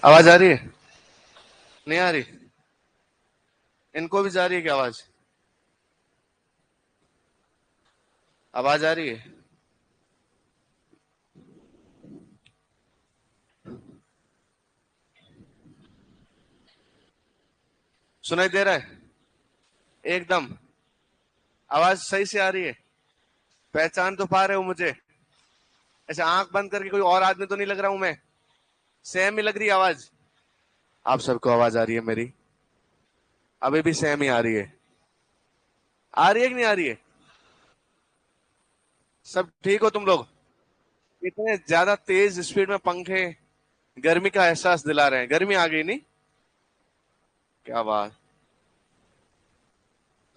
आवाज आ रही है? नहीं आ रही? इनको भी जा रही है क्या आवाज? आवाज आ रही है? सुनाई दे रहा है एकदम? आवाज सही से आ रही है? पहचान तो पा रहे हो मुझे? ऐसे आंख बंद करके कोई और आदमी तो नहीं लग रहा हूं मैं? सेम ही लग रही है आवाज? आप सबको आवाज आ रही है मेरी? अभी भी सेम ही आ रही है? आ रही है कि नहीं आ रही है? सब ठीक हो तुम लोग? इतने ज्यादा तेज स्पीड में पंखे गर्मी का एहसास दिला रहे हैं। गर्मी आ गई नहीं? क्या बात।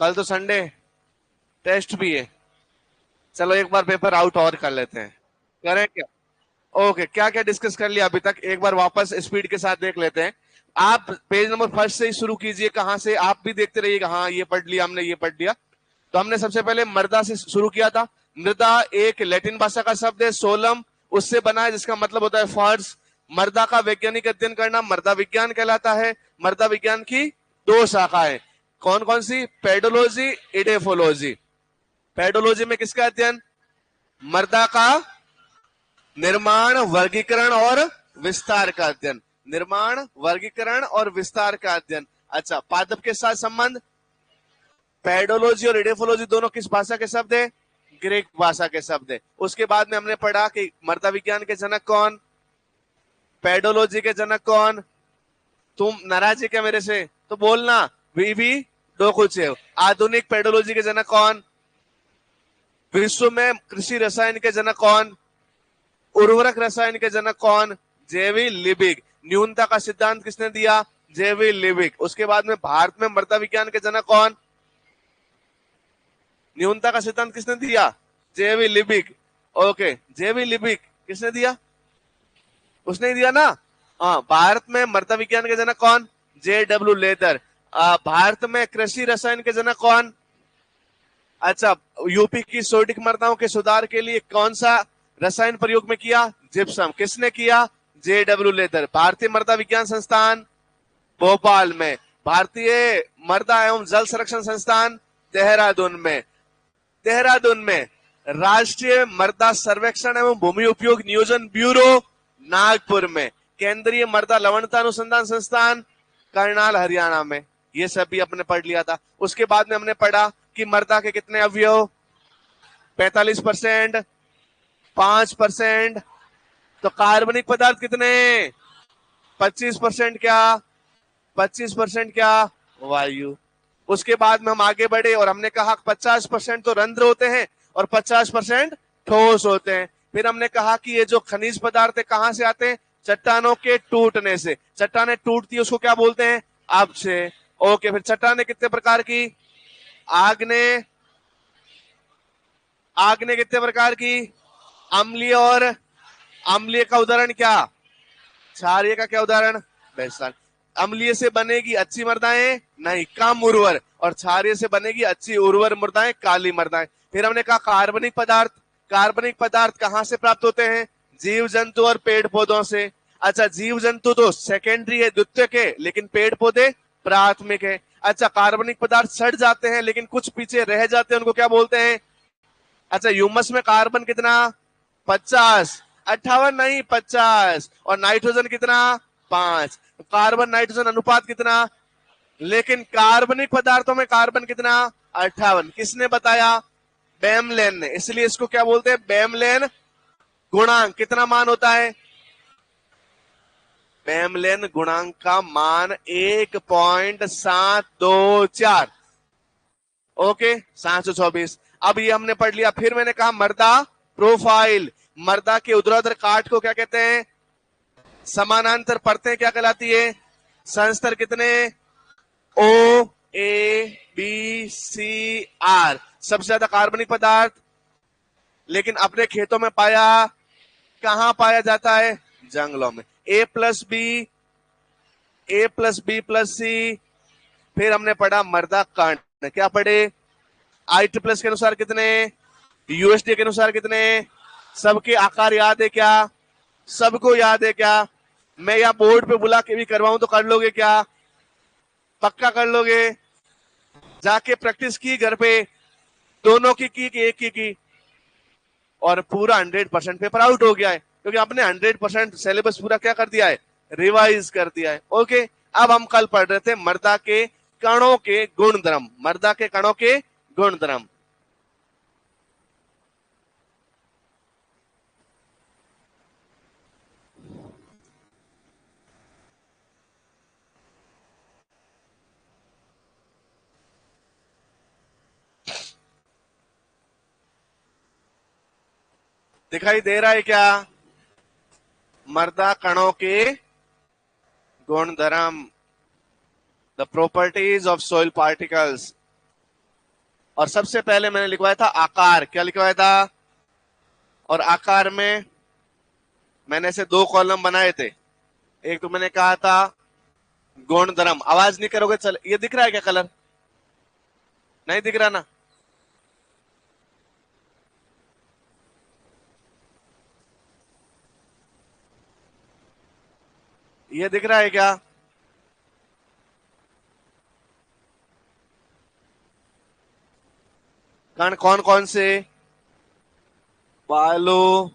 कल तो संडे, टेस्ट भी है। चलो एक बार पेपर आउट और कर लेते हैं। करें क्या? ओके, क्या क्या डिस्कस कर लिया अभी तक, एक बार वापस स्पीड के साथ देख लेते हैं। आप पेज नंबर फर्स्ट से ही शुरू कीजिए। कहां से? आप भी देखते रहिएगा। हाँ, ये पढ़ लिया हमने, ये पढ़ लिया। तो हमने सबसे पहले मृदा से शुरू किया था। मृदा एक लैटिन भाषा का शब्द है, सोलम उससे बना है, जिसका मतलब होता है फर्श। मृदा का वैज्ञानिक अध्ययन करना मृदा विज्ञान कहलाता है। मृदा विज्ञान की दो शाखाएं कौन कौन सी? Pedology, edaphology. पेडोलॉजी में किसका अध्ययन? मृदा का निर्माण, वर्गीकरण और विस्तार का अध्ययन। निर्माण, वर्गीकरण और विस्तार का अध्ययन। अच्छा, पादप के साथ संबंध। पेडोलॉजी और इडेफोलॉजी दोनों किस भाषा के शब्द है? ग्रीक भाषा के शब्द है। उसके बाद में हमने पढ़ा कि मृदा विज्ञान के जनक कौन? पेडोलॉजी के जनक कौन? तुम नाराज है क्या मेरे से? तो बोलना। वीवी डोकुचेव। आधुनिक पेडोलॉजी के जनक कौन? विश्व में कृषि रसायन के जनक कौन? उर्वरक रसायन के जनक कौन? जेवी लिबिक। न्यूनता का सिद्धांत किसने दिया? जेवी लिबिक। उसके बाद में भारत में मृदा विज्ञान के जनक कौन? न्यूनता का सिद्धांत किसने दिया? जेवी लिबिक। ओके, जेवी लिबिक किसने दिया? उसने ही दिया ना? हाँ, भारत में मृदा विज्ञान के जनक कौन? JW leather. भारत में कृषि रसायन के जनक कौन? अच्छा, यूपी की सोडिक मृदाओं के सुधार के लिए कौन सा रसायन प्रयोग में किया? जिप्सम। किसने किया? JW leather. भारतीय मृदा विज्ञान संस्थान भोपाल में। भारतीय मृदा एवं जल संरक्षण संस्थान देहरादून में। देहरादून में राष्ट्रीय मृदा सर्वेक्षण एवं भूमि उपयोग नियोजन ब्यूरो नागपुर में। केंद्रीय मृदा लवणता अनुसंधान संस्थान करनाल हरियाणा में। ये सब भी अपने पढ़ लिया था। उसके बाद में हमने पढ़ा कि मृदा के कितने अवयव? 45%, 5%। तो कार्बनिक पदार्थ कितने? 25%। क्या 25%? क्या वायु। उसके बाद में हम आगे बढ़े और हमने कहा 50% तो रंध्र होते हैं और 50% ठोस होते हैं। फिर हमने कहा कि ये जो खनिज पदार्थ है कहां से आते हैं? चट्टानों के टूटने से। चट्टानें टूटती है उसको क्या बोलते हैं? अब से। ओके, फिर चट्टानें कितने प्रकार की? आग्नेय। आग्नेय कितने प्रकार की? अम्लीय। और अम्लीय का उदाहरण क्या? क्षारीय का क्या उदाहरण? बेसाल। अम्लीय से बनेगी अच्छी मृदाएं, नहीं कम उर्वर, और क्षारीय से बनेगी अच्छी उर्वर मृदाएं, काली मृदाएं। फिर हमने कहा कार्बनिक पदार्थ। कार्बनिक पदार्थ कहां से प्राप्त होते हैं? जीव जंतु और पेड़ पौधों से। अच्छा, जीव जंतु तो सेकेंडरी है, द्वितीयक है, लेकिन पेड़ पौधे प्राथमिक है। अच्छा, कार्बनिक पदार्थ सड़ जाते हैं लेकिन कुछ पीछे रह जाते हैं, उनको क्या बोलते हैं? अच्छा, ह्यूमस में कार्बन कितना? 50। 58 नहीं, 50। और नाइट्रोजन कितना? 5। कार्बन नाइट्रोजन अनुपात कितना? लेकिन कार्बनिक पदार्थों में कार्बन कितना? 58। किसने बताया? बेमलेन ने। इसलिए इसको क्या बोलते हैं? बेमलेन गुणांक। कितना मान होता है? बेमलेन गुणांक का मान 1.724। ओके, 724। अब ये हमने पढ़ लिया। फिर मैंने कहा मृदा प्रोफाइल। मृदा के ऊर्ध्वाधर काट को क्या कहते हैं? समानांतर परतें क्या कहलाती है? संस्तर कितने? OABCR। सबसे ज्यादा कार्बनिक पदार्थ, लेकिन अपने खेतों में पाया कहां पाया जाता है? जंगलों में। A+B+C। फिर हमने पढ़ा मृदा कण। क्या पढ़े? IEEE के अनुसार कितने? USDA के अनुसार कितने? सबके आकार याद है क्या? सबको याद है क्या? मैं या बोर्ड पे बुला के भी करवाऊं तो कर लोगे क्या? पक्का कर लोगे? जाके प्रैक्टिस की घर पे, दोनों की कि एक की और पूरा 100% पेपर आउट हो गया है, क्योंकि आपने 100% सिलेबस पूरा क्या कर दिया है? रिवाइज कर दिया है। ओके, अब हम कल पढ़ रहे थे मर्दा के कणों के गुणधर्म, मर्दा के कणों के गुणधर्म। दिखाई दे रहा है क्या? मर्दा कणों के गुणधर्म, the properties of soil particles. और सबसे पहले मैंने लिखवाया था आकार। क्या लिखवाया था? और आकार में मैंने ऐसे दो कॉलम बनाए थे। एक तो मैंने कहा था गुणधर्म। आवाज नहीं करोगे? चल, ये दिख रहा है क्या कलर? नहीं दिख रहा ना? ये दिख रहा है क्या? कण कौन कौन से? बालू,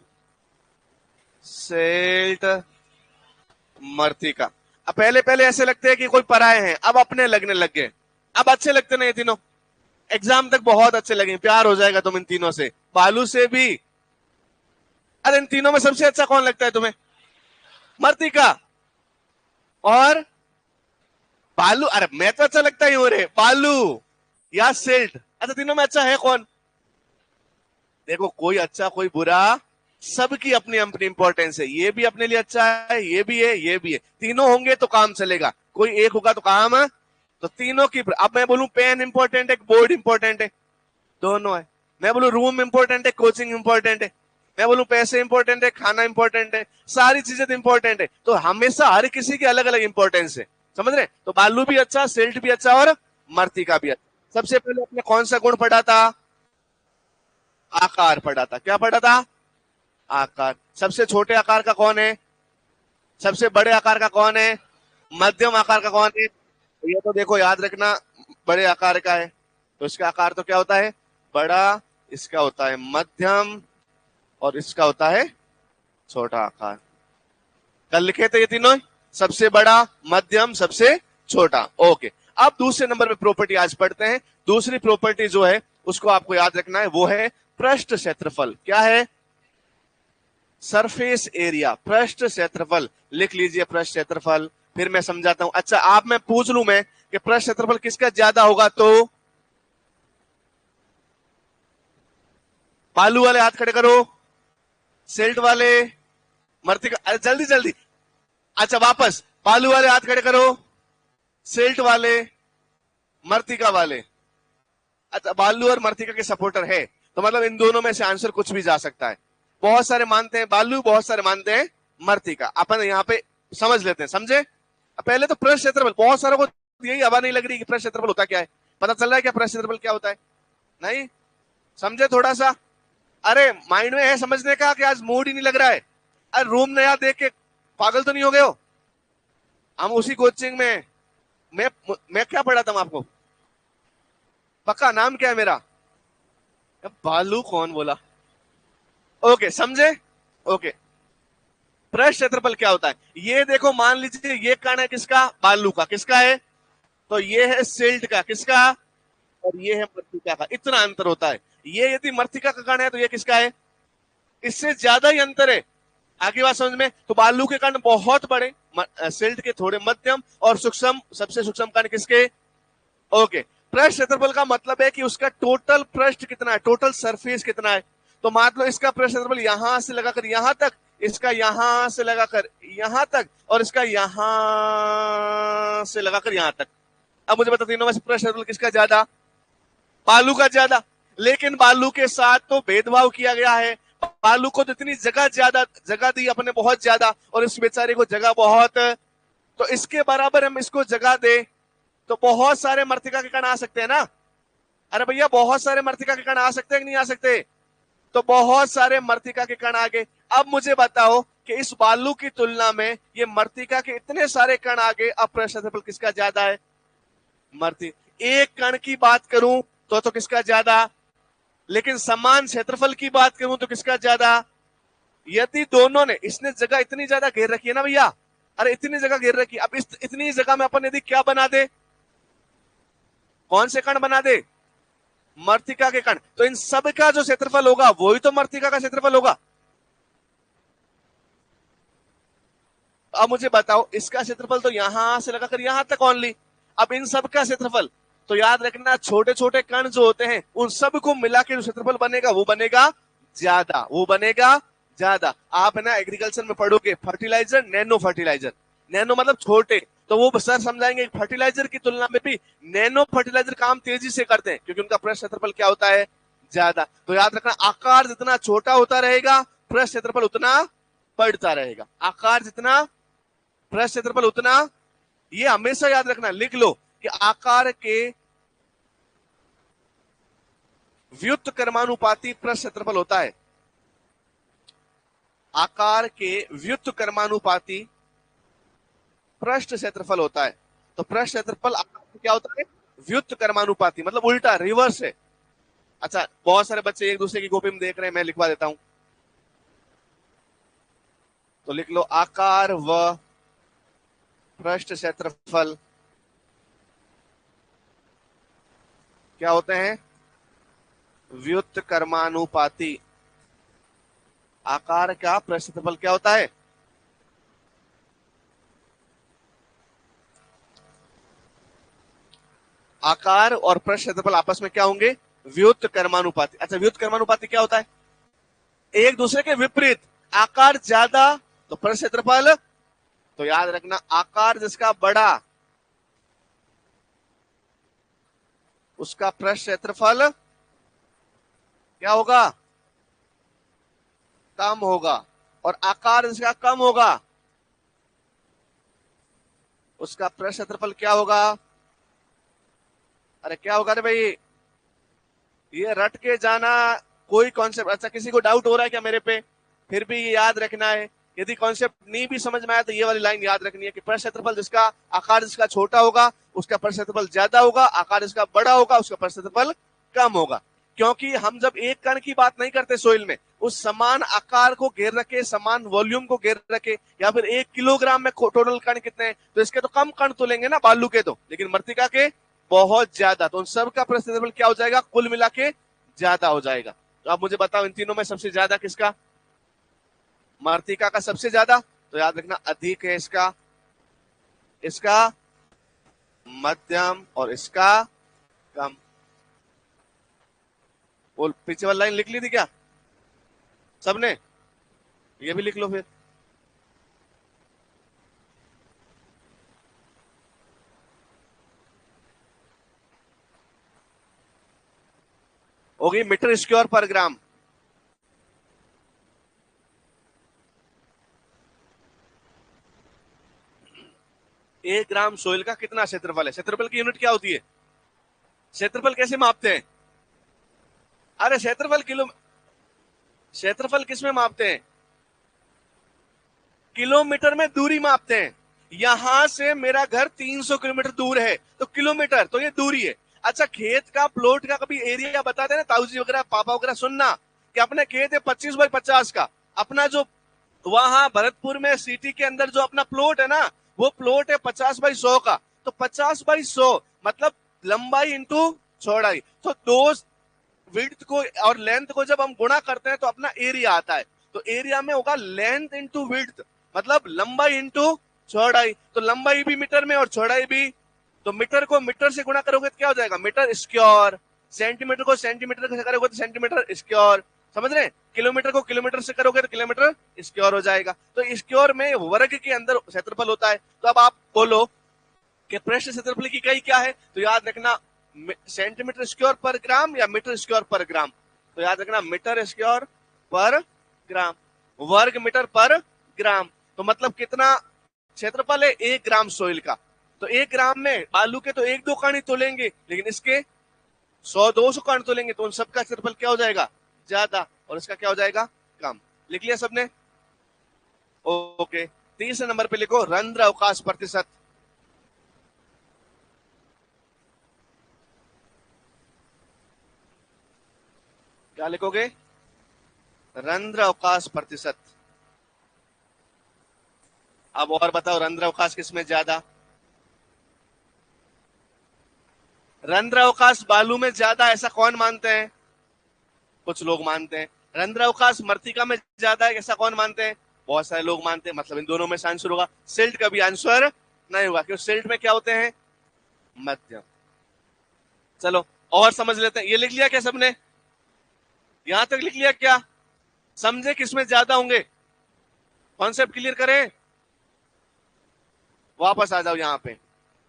सेल्ट, मर्तिका। अब पहले पहले ऐसे लगते हैं कि कोई पराये हैं, अब अपने लगने लग गए। अब अच्छे लगते नहीं ये तीनों, एग्जाम तक बहुत अच्छे लगे, प्यार हो जाएगा तुम इन तीनों से, बालू से भी। अरे इन तीनों में सबसे अच्छा कौन लगता है तुम्हें? मर्तिका और बालू। अरे मैं तो अच्छा लगता ही हूं रे, बालू या सिल्ट। अच्छा तीनों में अच्छा है कौन? देखो, कोई अच्छा कोई बुरा, सबकी अपनी अपनी इंपॉर्टेंस है। ये भी अपने लिए अच्छा है, ये भी है, ये भी है। तीनों होंगे तो काम चलेगा, कोई एक होगा तो काम है। तो तीनों की। अब मैं बोलूं पेन इंपॉर्टेंट है, बोर्ड इंपॉर्टेंट है? दोनों है। मैं बोलूं रूम इंपॉर्टेंट है, कोचिंग इंपॉर्टेंट है? मैं बोलूं पैसे इंपॉर्टेंट है, खाना इंपॉर्टेंट है, सारी चीजें तो इंपॉर्टेंट है। तो हमेशा हर किसी की अलग अलग इंपॉर्टेंस है, समझ रहे? तो बालू भी अच्छा, सिल्ट भी अच्छा और मर्तिका भी अच्छा। सबसे पहले अपने कौन सा गुण पढ़ा था? आकार पढ़ा था। क्या पढ़ा था? आकार। सबसे छोटे आकार का कौन है? सबसे बड़े आकार का कौन है? मध्यम आकार का कौन है? तो ये तो देखो याद रखना, बड़े आकार का है तो इसका आकार तो क्या होता है? बड़ा। इसका होता है मध्यम और इसका होता है छोटा आकार। कल लिखे थे ये तीनों, सबसे बड़ा, मध्यम, सबसे छोटा। ओके, अब दूसरे नंबर पे प्रॉपर्टी आज पढ़ते हैं। दूसरी प्रॉपर्टी जो है उसको आपको याद रखना है, वो है पृष्ठ क्षेत्रफल। क्या है? सरफेस एरिया, पृष्ठ क्षेत्रफल। लिख लीजिए पृष्ठ क्षेत्रफल, फिर मैं समझाता हूं। अच्छा, आप मैं पूछ लूं मैं कि पृष्ठ क्षेत्रफल किसका ज्यादा होगा? तो बालू वाले हाथ खड़े करो, सेल्ट वाले, मर्तिका। अरे जल्दी जल्दी। अच्छा वापस, बालू वाले हाथ खड़े करो, सेल्ट वाले, मर्तिका वाले। अच्छा, बालू और मर्तिका के सपोर्टर है, तो मतलब इन दोनों में से आंसर कुछ भी जा सकता है। बहुत सारे मानते हैं बालू, बहुत सारे मानते हैं मर्तिका। अपन यहाँ पे समझ लेते हैं, समझे? पहले तो पृष्ठ क्षेत्रफल, बहुत सारों को यही हवा नहीं लग रही कि पृष्ठ क्षेत्रफल होता क्या है। पता चल रहा है क्या पृष्ठ क्षेत्रफल क्या होता है? नहीं समझे थोड़ा सा? अरे माइंड में है समझने का कि आज मूड ही नहीं लग रहा है? अरे रूम नया देख के पागल तो नहीं हो गए हो? हम उसी कोचिंग में, मैं क्या पढ़ा था आपको? पक्का नाम क्या है मेरा? बालू कौन बोला? ओके समझे? ओके, पृष्ठ क्षेत्रफल क्या होता है? ये देखो, मान लीजिए ये कण है किसका? बालू का। किसका है? तो ये है सिल्ट का। किसका? और ये है मर्तिका का। इतना अंतर होता है। ये यदि मर्तिका का कण है तो ये किसका है? इससे ज्यादा ही अंतर है। आगे बात समझ में? तो बालू के कण बहुत बड़े, सिल्ट के थोड़े मध्यम, और सूक्ष्म, सबसे सूक्ष्म कण किसके? ओके, पृष्ठ क्षेत्रफल का मतलब है कि उसका टोटल पृष्ठ कितना है, टोटल सरफेस कितना है। तो मान लो इसका पृष्ठ क्षेत्रफल यहां से लगाकर यहां तक, इसका यहां से लगाकर यहां तक, और इसका यहां से लगाकर यहां तक। अब मुझे बता, तीनों में से पृष्ठ क्षेत्रफल किसका ज्यादा? बालू का ज्यादा। लेकिन बालू के साथ तो भेदभाव किया गया है। बालू को जितनी जगह ज्यादा जगह दी अपने, बहुत ज्यादा, और इस बेचारे को जगह बहुत, तो इसके बराबर हम इसको जगह दे तो बहुत सारे मर्तिका के कण आ सकते हैं ना? अरे भैया, बहुत सारे मर्तिका के कण आ सकते हैं कि नहीं आ सकते? तो बहुत सारे मर्तिका के कण आ गए। अब मुझे बताओ कि इस बालू की तुलना में ये मृत्तिका के इतने सारे कण आगे, अब पृष्ठ क्षेत्रफल किसका ज्यादा है? एक कण की बात करूं तो किसका ज्यादा, लेकिन समान क्षेत्रफल की बात करूं तो किसका ज्यादा? यदि दोनों ने, इसने जगह इतनी ज्यादा घेर रखी है ना भैया, अरे इतनी जगह घेर रखी, अब इस इतनी जगह में अपन यदि क्या बना दे, कौन से कण बना दे? मृत्तिका के कण, तो इन सब का जो क्षेत्रफल होगा वही तो मृत्तिका का क्षेत्रफल होगा। अब मुझे बताओ, इसका क्षेत्रफल तो यहां से लगाकर यहां तक ओनली, अब इन सब का क्षेत्रफल, तो याद रखना छोटे छोटे कण जो होते हैं उन सब को मिला के जो क्षेत्रफल बनेगा वो बनेगा ज्यादा, वो बनेगा ज्यादा। आप है ना एग्रीकल्चर में पढ़ोगे फर्टिलाइजर, नैनो फर्टिलाइजर, नैनो मतलब छोटे, तो वो सर समझाएंगे फर्टिलाइजर की तुलना में भी नैनो फर्टिलाइजर काम तेजी से करते हैं क्योंकि उनका पृष्ठ क्षेत्रफल क्या होता है? ज्यादा। तो याद रखना आकार जितना छोटा होता रहेगा पृष्ठ क्षेत्रफल उतना बढ़ता रहेगा, आकार जितना पृष्ठ क्षेत्रफल उतना, ये हमेशा याद रखना, लिख लो कि आकार के व्युत्क्रमानुपाती पृष्ठ क्षेत्रफल होता है, आकार के व्युत्क्रमानुपाती पृष्ठ क्षेत्रफल होता है। तो पृष्ठ क्षेत्रफल क्या होता है? व्युत्क्रमानुपाती, मतलब उल्टा, रिवर्स है। अच्छा, बहुत सारे बच्चे एक दूसरे की कॉपी में देख रहे हैं, मैं लिखवा देता हूं, तो लिख लो आकार व पृष्ठ क्षेत्रफल क्या होते हैं? व्युत्क्रमानुपाती। आकार का पृष्ठ क्षेत्रफल क्या होता है? आकार और पृष्ठ क्षेत्रफल आपस में क्या होंगे? व्युत्क्रमानुपाती। अच्छा, व्युत्क्रमानुपाती क्या होता है? एक दूसरे के विपरीत, आकार ज्यादा तो पृष्ठ क्षेत्रफल, तो याद रखना आकार जिसका बड़ा उसका पृष्ठ क्षेत्रफल क्या होगा? कम होगा, और आकार जिसका कम होगा उसका पृष्ठ क्षेत्रफल क्या होगा? अरे क्या होगा रे भाई, ये रट के जाना कोई कॉन्सेप्ट। अच्छा, किसी को डाउट हो रहा है क्या मेरे पे? फिर भी ये याद रखना है, यदि कॉन्सेप्ट नहीं भी समझ में आया तो ये वाली लाइन याद रखनी है कि पृष्ठ क्षेत्रफल जिसका आकार जिसका छोटा होगा उसका पृष्ठ क्षेत्रफल ज्यादा होगा, आकार जिसका बड़ा होगा उसका पृष्ठ क्षेत्रफल कम होगा। क्योंकि हम जब एक कण की बात नहीं करते सोइल में, उस समान आकार को घेर रखे, समान वॉल्यूम को घेर रखे, या फिर 1 किलोग्राम में टोटल कण कितने हैं, तो इसके तो कम कण तुलेंगे ना बालू के, तो लेकिन मृत्तिका के बहुत ज्यादा, तो उन सब का पृष्ठ क्षेत्रफल क्या हो जाएगा? कुल मिला के ज्यादा हो जाएगा। तो अब मुझे बताओ इन तीनों में सबसे ज्यादा किसका? मृत्तिका का सबसे ज्यादा, तो याद रखना अधिक है इसका, इसका मध्यम और इसका कम। वो पीछे वाली लाइन लिख ली थी क्या सबने? ये भी लिख लो फिर। होगी मीटर स्क्वायर पर ग्राम। 1 ग्राम सोइल का कितना क्षेत्रफल है? क्षेत्रफल की यूनिट क्या होती है? क्षेत्रफल कैसे मापते हैं? अरे क्षेत्रफल किस में मापते हैं? किलोमीटर में दूरी मापते हैं। यहां से मेरा घर 300 किलोमीटर दूर है, तो किलोमीटर तो ये दूरी है। अच्छा, खेत का प्लॉट का कभी एरिया बताते हैं ना ताऊजी वगैरह पापा वगैरह, सुनना कि अपने खेत है 25x50 का, अपना जो वहां भरतपुर में सिटी के अंदर जो अपना प्लॉट है ना, वो प्लॉट है 50x100 का, तो 50x100 मतलब लंबाई इंटू चौड़ाई, तो दो विड्थ को और लेंथ को जब हम गुणा करते हैं तो अपना एरिया आता है। तो एरिया में होगा लेंथ इंटू विड्थ, मतलब लंबाई इंटू चौड़ाई, तो लंबाई भी मीटर में और चौड़ाई भी, तो मीटर को मीटर से गुणा करोगे तो क्या हो जाएगा? Meter square. सेंटीमीटर को सेंटीमीटर से करोगे तो सेंटीमीटर स्क्वायर, समझ रहे हैं? किलोमीटर को किलोमीटर से करोगे तो किलोमीटर स्क्वायर हो जाएगा। तो स्क्वायर में वर्ग के अंदर क्षेत्रफल होता है। तो अब आप बोलो कि पृष्ठ क्षेत्रफल की इकाई क्या है, तो याद रखना सेंटीमीटर स्क्वायर पर ग्राम या मीटर स्क्वायर पर ग्राम, तो याद रखना मीटर स्क्वायर पर ग्राम, वर्ग मीटर पर ग्राम। तो मतलब कितना क्षेत्रफल है 1 ग्राम सोइल का? तो 1 ग्राम में बालू के तो 1-2 कण ही तोलेंगे, लेकिन इसके 100-200 कण तोलेंगे, तो उन सबका क्षेत्रफल क्या हो जाएगा? ज्यादा, और इसका क्या हो जाएगा? कम। लिख लिया सबने? ओके, तीसरे नंबर पे लिखो रंध्र अवकाश प्रतिशत। क्या लिखोगे? रंध्र अवकाश प्रतिशत। अब और बताओ, रंध्र अवकाश किसमें ज्यादा? रंध्र अवकाश बालू में ज्यादा, ऐसा कौन मानते हैं? कुछ लोग मानते हैं। रंध्र अवकाश मृत्तिका में ज्यादा है, ऐसा कौन मानते हैं? बहुत सारे लोग मानते हैं। मतलब इन दोनों में से आंसर होगा। सिल्ट का भी आंसर नहीं होगा, क्योंकि सिल्ट में क्या होते हैं? मध्यम। चलो और समझ लेते हैं। ये लिख लिया क्या सबने? यहां तक लिख लिया क्या? समझे किसमें ज्यादा होंगे? कॉन्सेप्ट क्लियर करें? वापस आ जाओ यहां पे।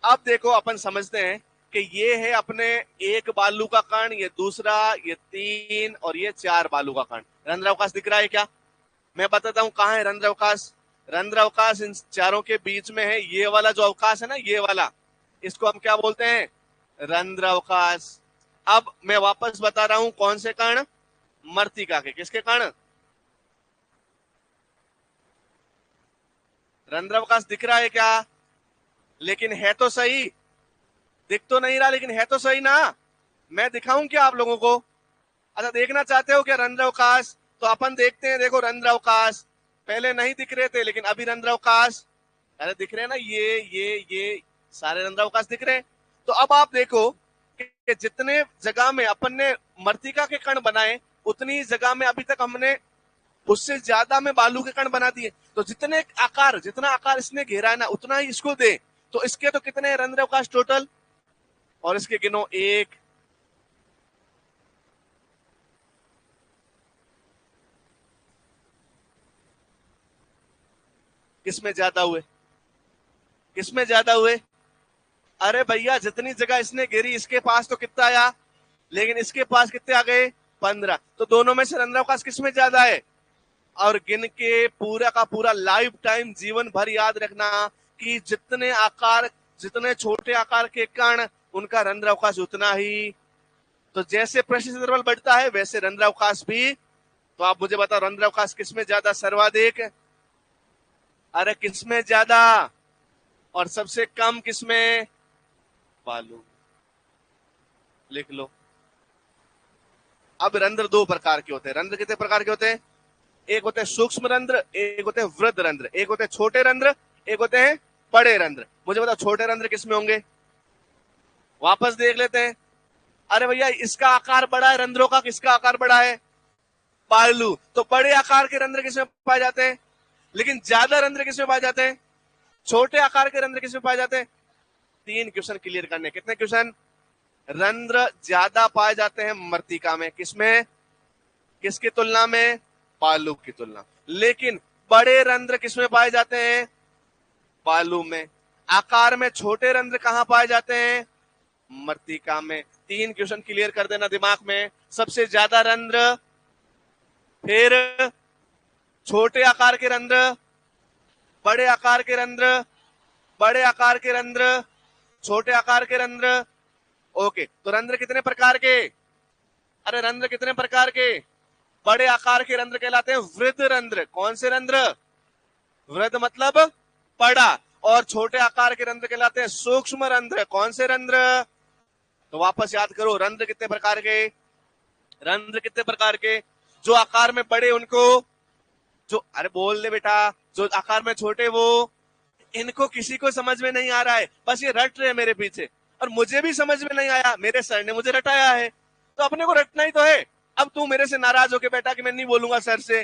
अब देखो, अपन समझते हैं कि ये है अपने एक बालू का कण, ये दूसरा, ये तीन और ये चार बालू का कण। रंध्र अवकाश दिख रहा है क्या? मैं बताता हूं कहां है रंध्र अवकाश। रंध्र अवकाश इन चारों के बीच में है। ये वाला जो अवकाश है ना, ये वाला, इसको हम क्या बोलते हैं? रंध्र अवकाश। अब मैं वापस बता रहा हूं, कौन से कण? मृत्तिका के। किसके कण? रंध्र अवकाश दिख रहा है क्या? लेकिन है तो सही। दिख तो नहीं रहा, लेकिन है तो सही ना। मैं दिखाऊं क्या आप लोगों को? अच्छा, देखना चाहते हो क्या रंध्र अवकाश? तो अपन देखते हैं। देखो रंध्र अवकाश पहले नहीं दिख रहे थे, लेकिन अभी रंध्र अवकाश अरे दिख रहे हैं ना, ये सारे रंध्र अवकाश दिख रहे हैं। तो अब आप देखो कि जितने जगह में अपन ने मृत्तिका के कण बनाए, उतनी जगह में अभी तक हमने उससे ज्यादा में बालू के कण बना दिए। तो जितना आकार इसने घेरा है ना, उतना ही इसको दे। तो इसके तो कितने रंध्र अवकाश टोटल? और इसके गिनो। एक, किसमें ज्यादा हुए? किसमें ज्यादा हुए? अरे भैया, जितनी जगह इसने घेरी, इसके पास तो कितना आया, लेकिन इसके पास कितने आ गए? 15। तो दोनों में से रंध्र अवकाश किसमें ज्यादा है? और गिन के पूरा का पूरा लाइफ टाइम, जीवन भर याद रखना कि जितने छोटे आकार के कण, उनका रंध्र अवकाश उतना ही। तो जैसे प्रेशर क्षेत्रफल बढ़ता है, वैसे रंध्र अवकाश भी। तो आप मुझे बताओ, रंध्र अवकाश किसमें ज्यादा सर्वाधिक? अरे किसमें ज्यादा? और सबसे कम किसमें? बालू। लिख लो। अब रंध्र दो प्रकार के होते हैं। रंध्र कितने प्रकार के होते हैं? एक होते हैं सूक्ष्म रंध्र, एक होते हैं वृद्ध रंध्र, एक होते हैं छोटे रंध्र, एक होते हैं बड़े रंध्र। मुझे बताओ, छोटे रंध्र किसमें होंगे? वापस देख लेते हैं। अरे भैया, इसका आकार बड़ा है रंध्रों का, किसका आकार बड़ा है? बालू। तो बड़े आकार के रंध्र किसमें पाए जाते हैं? लेकिन ज्यादा रंध्र किसमें पाए जाते हैं? छोटे आकार के रंध्र किसमें पाए जाते हैं? तीन क्वेश्चन क्लियर करने। कितने क्वेश्चन? रंध्र ज्यादा पाए जाते हैं मृत्तिका में। किसमें? किसकी तुलना में? बालू की तुलना। लेकिन बड़े रंध्र किसमें पाए जाते हैं? बालू में। आकार में छोटे रंध्र कहां पाए जाते हैं? मृत्तिका में। तीन क्वेश्चन क्लियर कर देना दिमाग में। सबसे ज्यादा रंध्र, फिर छोटे आकार के रंध्र, बड़े आकार के रंध्र, बड़े आकार के रंध्र, छोटे आकार के रंध्र। ओके, तो रंध्र कितने प्रकार के? अरे रंध्र कितने प्रकार के? बड़े आकार के रंध्र कहलाते हैं वृद्ध रंध्र। कौन से रंध्र? वृद्ध मतलब बड़ा। और छोटे आकार के रंध्र कहलाते हैं सूक्ष्म रंध्र। कौन से रंध्र? तो वापस याद करो, रंध्र कितने प्रकार के? रंध्र कितने प्रकार के? जो आकार में बड़े उनको, जो अरे बोल दे बेटा, जो आकार में छोटे वो। इनको किसी को समझ में नहीं आ रहा है, बस ये रट रहे हैं मेरे पीछे। और मुझे भी समझ में नहीं आया, मेरे सर ने मुझे रटाया है, तो अपने को रटना ही तो है। अब तू मेरे से नाराज होके बैठा कि मैं नहीं बोलूंगा सर से,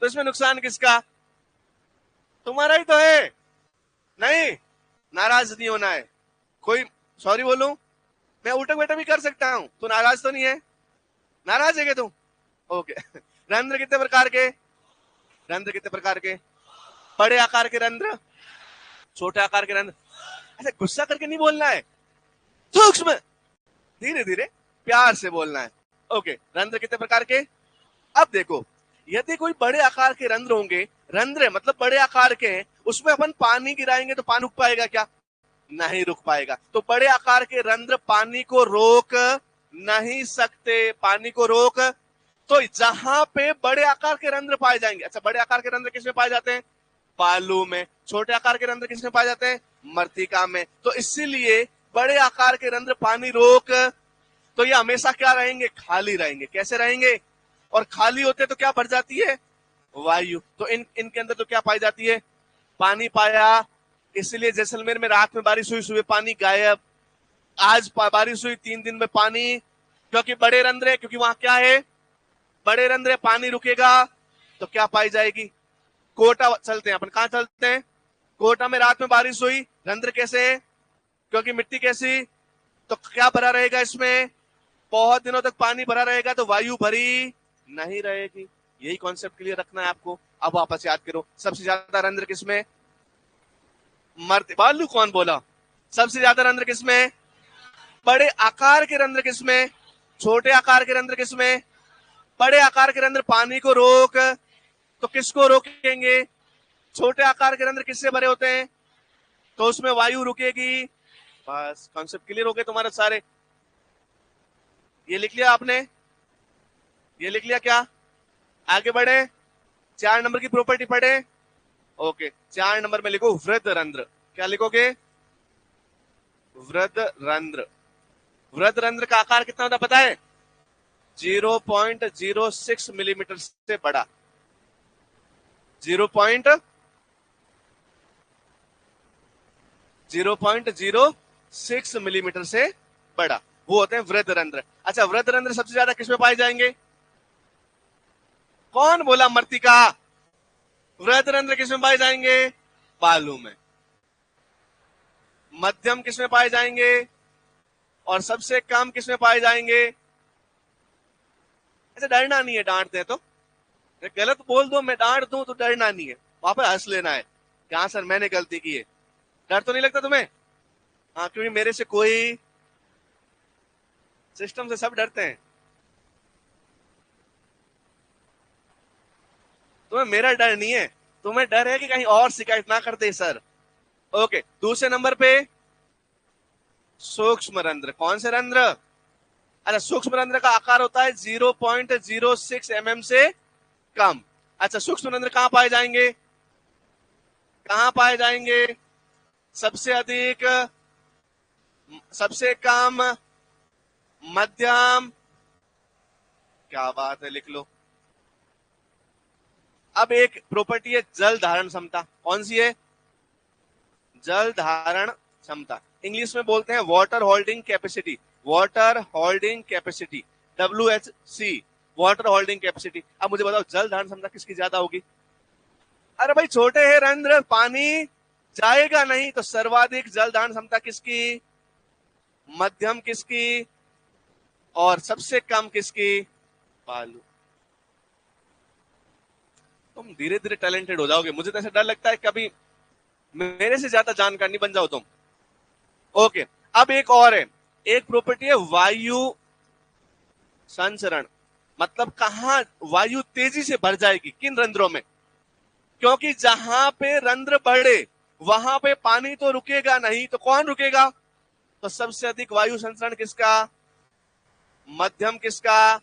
तो इसमें नुकसान किसका? तुम्हारा ही तो है। नहीं, नाराज नहीं होना है। कोई सॉरी बोलूं? मैं उठक बैठक भी कर सकता हूं। तू नाराज तो नहीं है? नाराज है क्या तू? ओके। रंध्र कितने प्रकार के? रंध्र कितने प्रकार के? बड़े आकार के रंध्र, छोटे आकार के रंध्र। ऐसे गुस्सा करके नहीं बोलना है, सूक्ष्म, धीरे धीरे प्यार से बोलना है। ओके, रंध्र कितने प्रकार के? अब देखो, यदि कोई बड़े आकार के रंध्र होंगे, रंध्र मतलब बड़े आकार के हैं, उसमें अपन पानी गिराएंगे तो पानी रुक पाएगा क्या? नहीं रुक पाएगा। तो बड़े आकार के रंध्र पानी को रोक नहीं सकते। पानी को रोक, तो जहां पे बड़े आकार के रंध्र पाए जाएंगे। अच्छा, बड़े आकार के रंध्र किसमें पाए जाते हैं? बालू में। छोटे आकार के रंध्र किसमें पाए जाते हैं? मृत्तिका में। तो इसीलिए बड़े आकार के रंध्र पानी रोक, तो ये हमेशा क्या रहेंगे? खाली रहेंगे। कैसे रहेंगे? और खाली होते तो क्या भर जाती है? वायु। तो इनके अंदर तो क्या पाई जाती है? पानी पाया। इसलिए जैसलमेर में रात में बारिश हुई, सुबह पानी गायब। आज बारिश हुई, 3 दिन में पानी, क्योंकि बड़े रंध्र है, क्योंकि वहां क्या है? बड़े रंध्र है, पानी रुकेगा तो क्या पाई जाएगी? कोटा चलते हैं अपन। कहां चलते हैं? कोटा में रात में बारिश हुई, रंध्र कैसे है? क्योंकि मिट्टी कैसी, तो क्या भरा रहेगा इसमें? बहुत दिनों तक पानी भरा रहेगा, तो वायु भरी नहीं रहेगी। यही कॉन्सेप्ट क्लियर रखना है आपको। अब वापस याद करो, सबसे ज्यादा रंध्र किसमें? मर्द। बालू कौन बोला? सबसे ज्यादा रंध्र किसमें? बड़े आकार के रंध्र किसमें? छोटे आकार के रंध्र किसमें? बड़े आकार के रंध्र पानी को रोक, तो किसको रोकेंगे? छोटे आकार के रंध्र किससे भरे होते हैं? तो उसमें वायु रुकेगी। बस कॉन्सेप्ट क्लियर हो गए तुम्हारे सारे। ये लिख लिया आपने? ये लिख लिया क्या? आगे बढ़े, 4 नंबर की प्रॉपर्टी पढ़े। ओके, 4 नंबर में लिखो वृद्ध रंध्र। क्या लिखोगे? वृद्ध रंध्र। वृद्ध रंध्र का आकार कितना होता पता है? 0.06 मिलीमीटर से बड़ा। 0.06 मिलीमीटर से बड़ा, वो होते हैं वृद्ध रंध्र। अच्छा, वृद्ध रंध्र सबसे ज्यादा किसमें पाए जाएंगे? कौन बोला? मृत्तिका। वृद्ध रंध्र किसमें पाए जाएंगे? बालू में। मध्यम किसमें पाए जाएंगे? और सबसे कम किसमें पाए जाएंगे? ऐसे डरना नहीं है, डांटते हैं तो गलत बोल दो, मैं डांट दूं तो डरना नहीं है, वहां पर हंस लेना है कि हाँ सर मैंने गलती की है। डर तो नहीं लगता तुम्हें? हाँ, क्योंकि मेरे से कोई, सिस्टम से सब डरते हैं। तुम्हें मेरा डर नहीं है, तुम्हें डर है कि कहीं और शिकायत ना करते सर। ओके, दूसरे नंबर पे सूक्ष्म रंध्र। कौन से रंध्र? अच्छा, सूक्ष्म रंध्र का आकार होता है 0.06 mm से कम। अच्छा, सूक्ष्म रंध्र कहां पाए जाएंगे? कहां पाए जाएंगे? सबसे अधिक, सबसे कम, मध्यम। क्या बात है, लिख लो। अब एक प्रॉपर्टी है जल धारण क्षमता। कौन सी है? जल धारण क्षमता। इंग्लिश में बोलते हैं water holding capacity. Water holding capacity, WHC, water holding capacity. अब मुझे बताओ जल धारण क्षमता किसकी ज्यादा होगी? अरे भाई, छोटे है रंध्र, पानी जाएगा नहीं, तो सर्वाधिक जल धारण क्षमता किसकी? मध्यम किसकी? और सबसे कम किसकी? बालू। तुम धीरे धीरे टैलेंटेड हो जाओगे। मुझे तो ऐसा डर लगता है कभी मेरे से ज्यादा जानकार नहीं बन जाओ तुम। ओके, अब एक और है, एक प्रॉपर्टी है वायु संचरण। मतलब कहां वायु तेजी से भर जाएगी, किन रंध्रों में? क्योंकि जहां पे रंध्र बढ़े वहां पे पानी तो रुकेगा नहीं, तो कौन रुकेगा? तो सबसे अधिक वायु संचरण किसका? मध्यम किसका?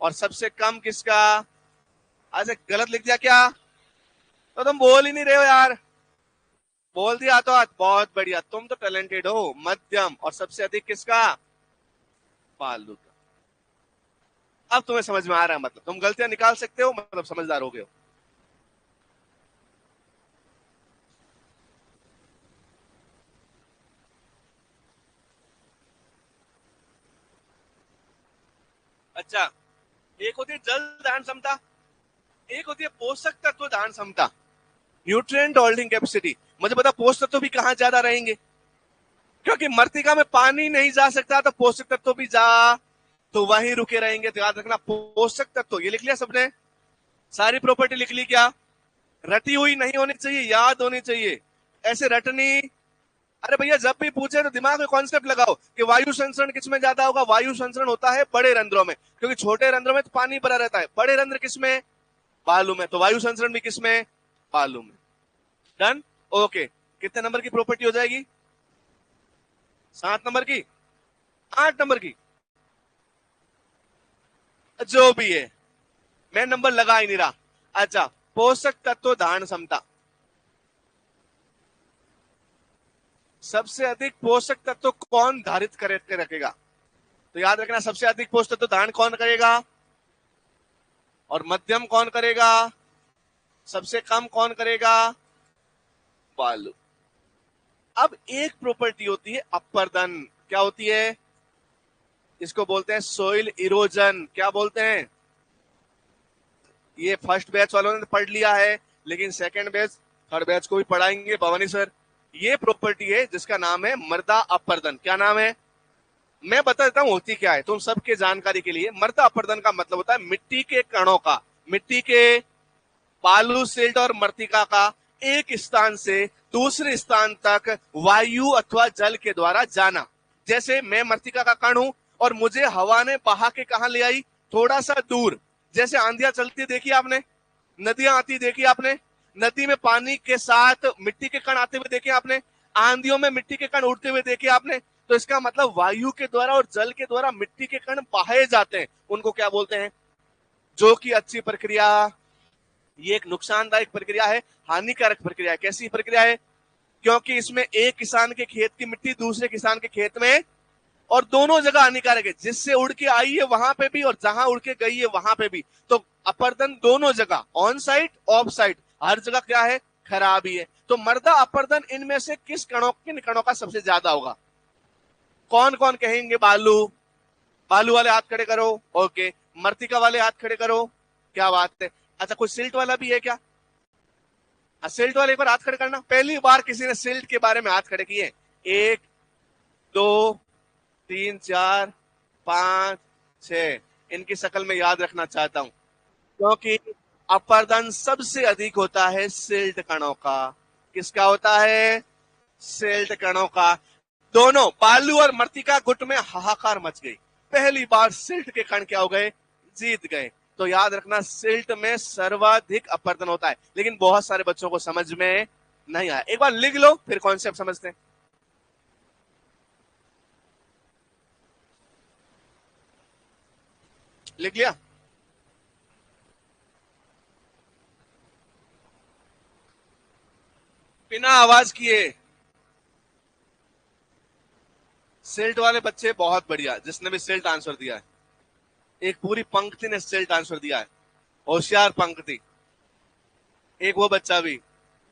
और सबसे कम किसका? अच्छा, गलत लिख दिया क्या? तो तुम बोल ही नहीं रहे हो यार। बोल दिया तो आज, बहुत बढ़िया, तुम तो टैलेंटेड हो। मध्यम और सबसे अधिक किसका? बालू का। अब तुम्हें समझ में आ रहा है, मतलब तुम गलतियां निकाल सकते हो, मतलब समझदार हो गए हो। अच्छा, एक होती है जल धारण क्षमता, एक होती है पोषक तत्व धारण क्षमता, न्यूट्रिएंट होल्डिंग कैपेसिटी। मुझे पता पोषक तत्व भी कहां ज्यादा रहेंगे, क्योंकि मृत्तिका में पानी नहीं जा सकता, तो पोषक तत्व भी जा तो वहीं रुके रहेंगे। तो याद रखना, पोषक तत्व। ये लिख लिया सबने? सारी प्रॉपर्टी लिख ली क्या? रटी हुई नहीं होनी चाहिए, याद होनी चाहिए। ऐसे रटनी, अरे भैया जब भी पूछे तो दिमाग में कॉन्सेप्ट लगाओ कि वायु संचरण किसमें ज्यादा होगा। वायु संचरण होता है बड़े रंध्रों में, क्योंकि छोटे रंध्रों में तो पानी भरा रहता है। बड़े रंध्र किसमें? बालू में। तो वायु संचरण भी किसमें? बालू में। डन। ओके, कितने नंबर की प्रॉपर्टी हो जाएगी? 7 नंबर की? 8 नंबर की? जो भी है, मैं नंबर लगा ही नहीं रहा। अच्छा, पोषक तत्व धारण क्षमता, सबसे अधिक पोषक तत्व कौन धारित करके रखेगा? तो याद रखना, सबसे अधिक पोषक तत्व धारण कौन करेगा और मध्यम कौन करेगा, सबसे कम कौन करेगा? बालू। अब एक प्रॉपर्टी होती है अपरदन, क्या होती है? इसको बोलते हैं सोइल इरोजन। क्या बोलते हैं? ये फर्स्ट बैच वालों ने पढ़ लिया है, लेकिन सेकंड बैच थर्ड बैच को भी पढ़ाएंगे भवानी सर। ये प्रॉपर्टी है जिसका नाम है मृदा अपरदन। क्या नाम है? मैं बता देता हूं होती क्या है तुम सबके जानकारी के लिए। मृदा अपरदन का मतलब होता है मिट्टी के कणों का, मिट्टी के बालू, सिल्ट और मृतिका का एक स्थान से दूसरे स्थान तक वायु अथवा जल के द्वारा जाना। जैसे मैं मृतिका का कण हूं और मुझे हवा ने बहा के कहां ले आई? थोड़ा सा दूर। जैसे आंधियां चलती देखी आपने, नदियां आती देखी आपने, नदी में पानी के साथ मिट्टी के कण आते हुए देखे आपने, आंधियों में मिट्टी के कण उड़ते हुए देखे आपने। तो इसका मतलब वायु के द्वारा और जल के द्वारा मिट्टी के कण बहाए जाते हैं, उनको क्या बोलते हैं? जो कि अच्छी प्रक्रिया, ये एक नुकसानदायक प्रक्रिया है, हानिकारक प्रक्रिया है। कैसी प्रक्रिया है? क्योंकि इसमें एक किसान के खेत की मिट्टी दूसरे किसान के खेत में, और दोनों जगह हानिकारक है, जिससे उड़ के आई है वहां पे भी और जहां उड़ के गई है वहां पे भी। तो अपरदन दोनों जगह, ऑन साइड ऑफ साइड, हर जगह क्या है? खराबी है। तो मृदा अपरदन इनमें से किन कणों का सबसे ज्यादा होगा? कौन कौन कहेंगे? बालू। बालू वाले हाथ खड़े करो। ओके। मृतिका वाले हाथ खड़े करो। क्या बात है। अच्छा, कोई सिल्ट वाला भी है क्या? सिल्ट वाले एक बार हाथ खड़े करना। पहली बार किसी ने सिल्ट के बारे में हाथ खड़े किए। 1 2 3 4 5 6। इनकी शक्ल में याद रखना चाहता हूं, क्योंकि अपरदन सबसे अधिक होता है सिल्ट कणों का। किसका होता है? सिल्ट कणों का। दोनों बालू और मृतिका गुट में हाहाकार मच गई। पहली बार सिल्ट के कण क्या हो गए? जीत गए। तो याद रखना, सिल्ट में सर्वाधिक अपरदन होता है, लेकिन बहुत सारे बच्चों को समझ में नहीं आया। एक बार लिख लो, फिर कॉन्सेप्ट समझते हैं। लिख लिया? बिना आवाज किए। सिल्ट वाले बच्चे बहुत बढ़िया, जिसने भी सिल्ट आंसर दिया है। एक पूरी पंक्ति ने सिल्ट आंसर दिया है, होशियार पंक्ति। एक वो बच्चा भी,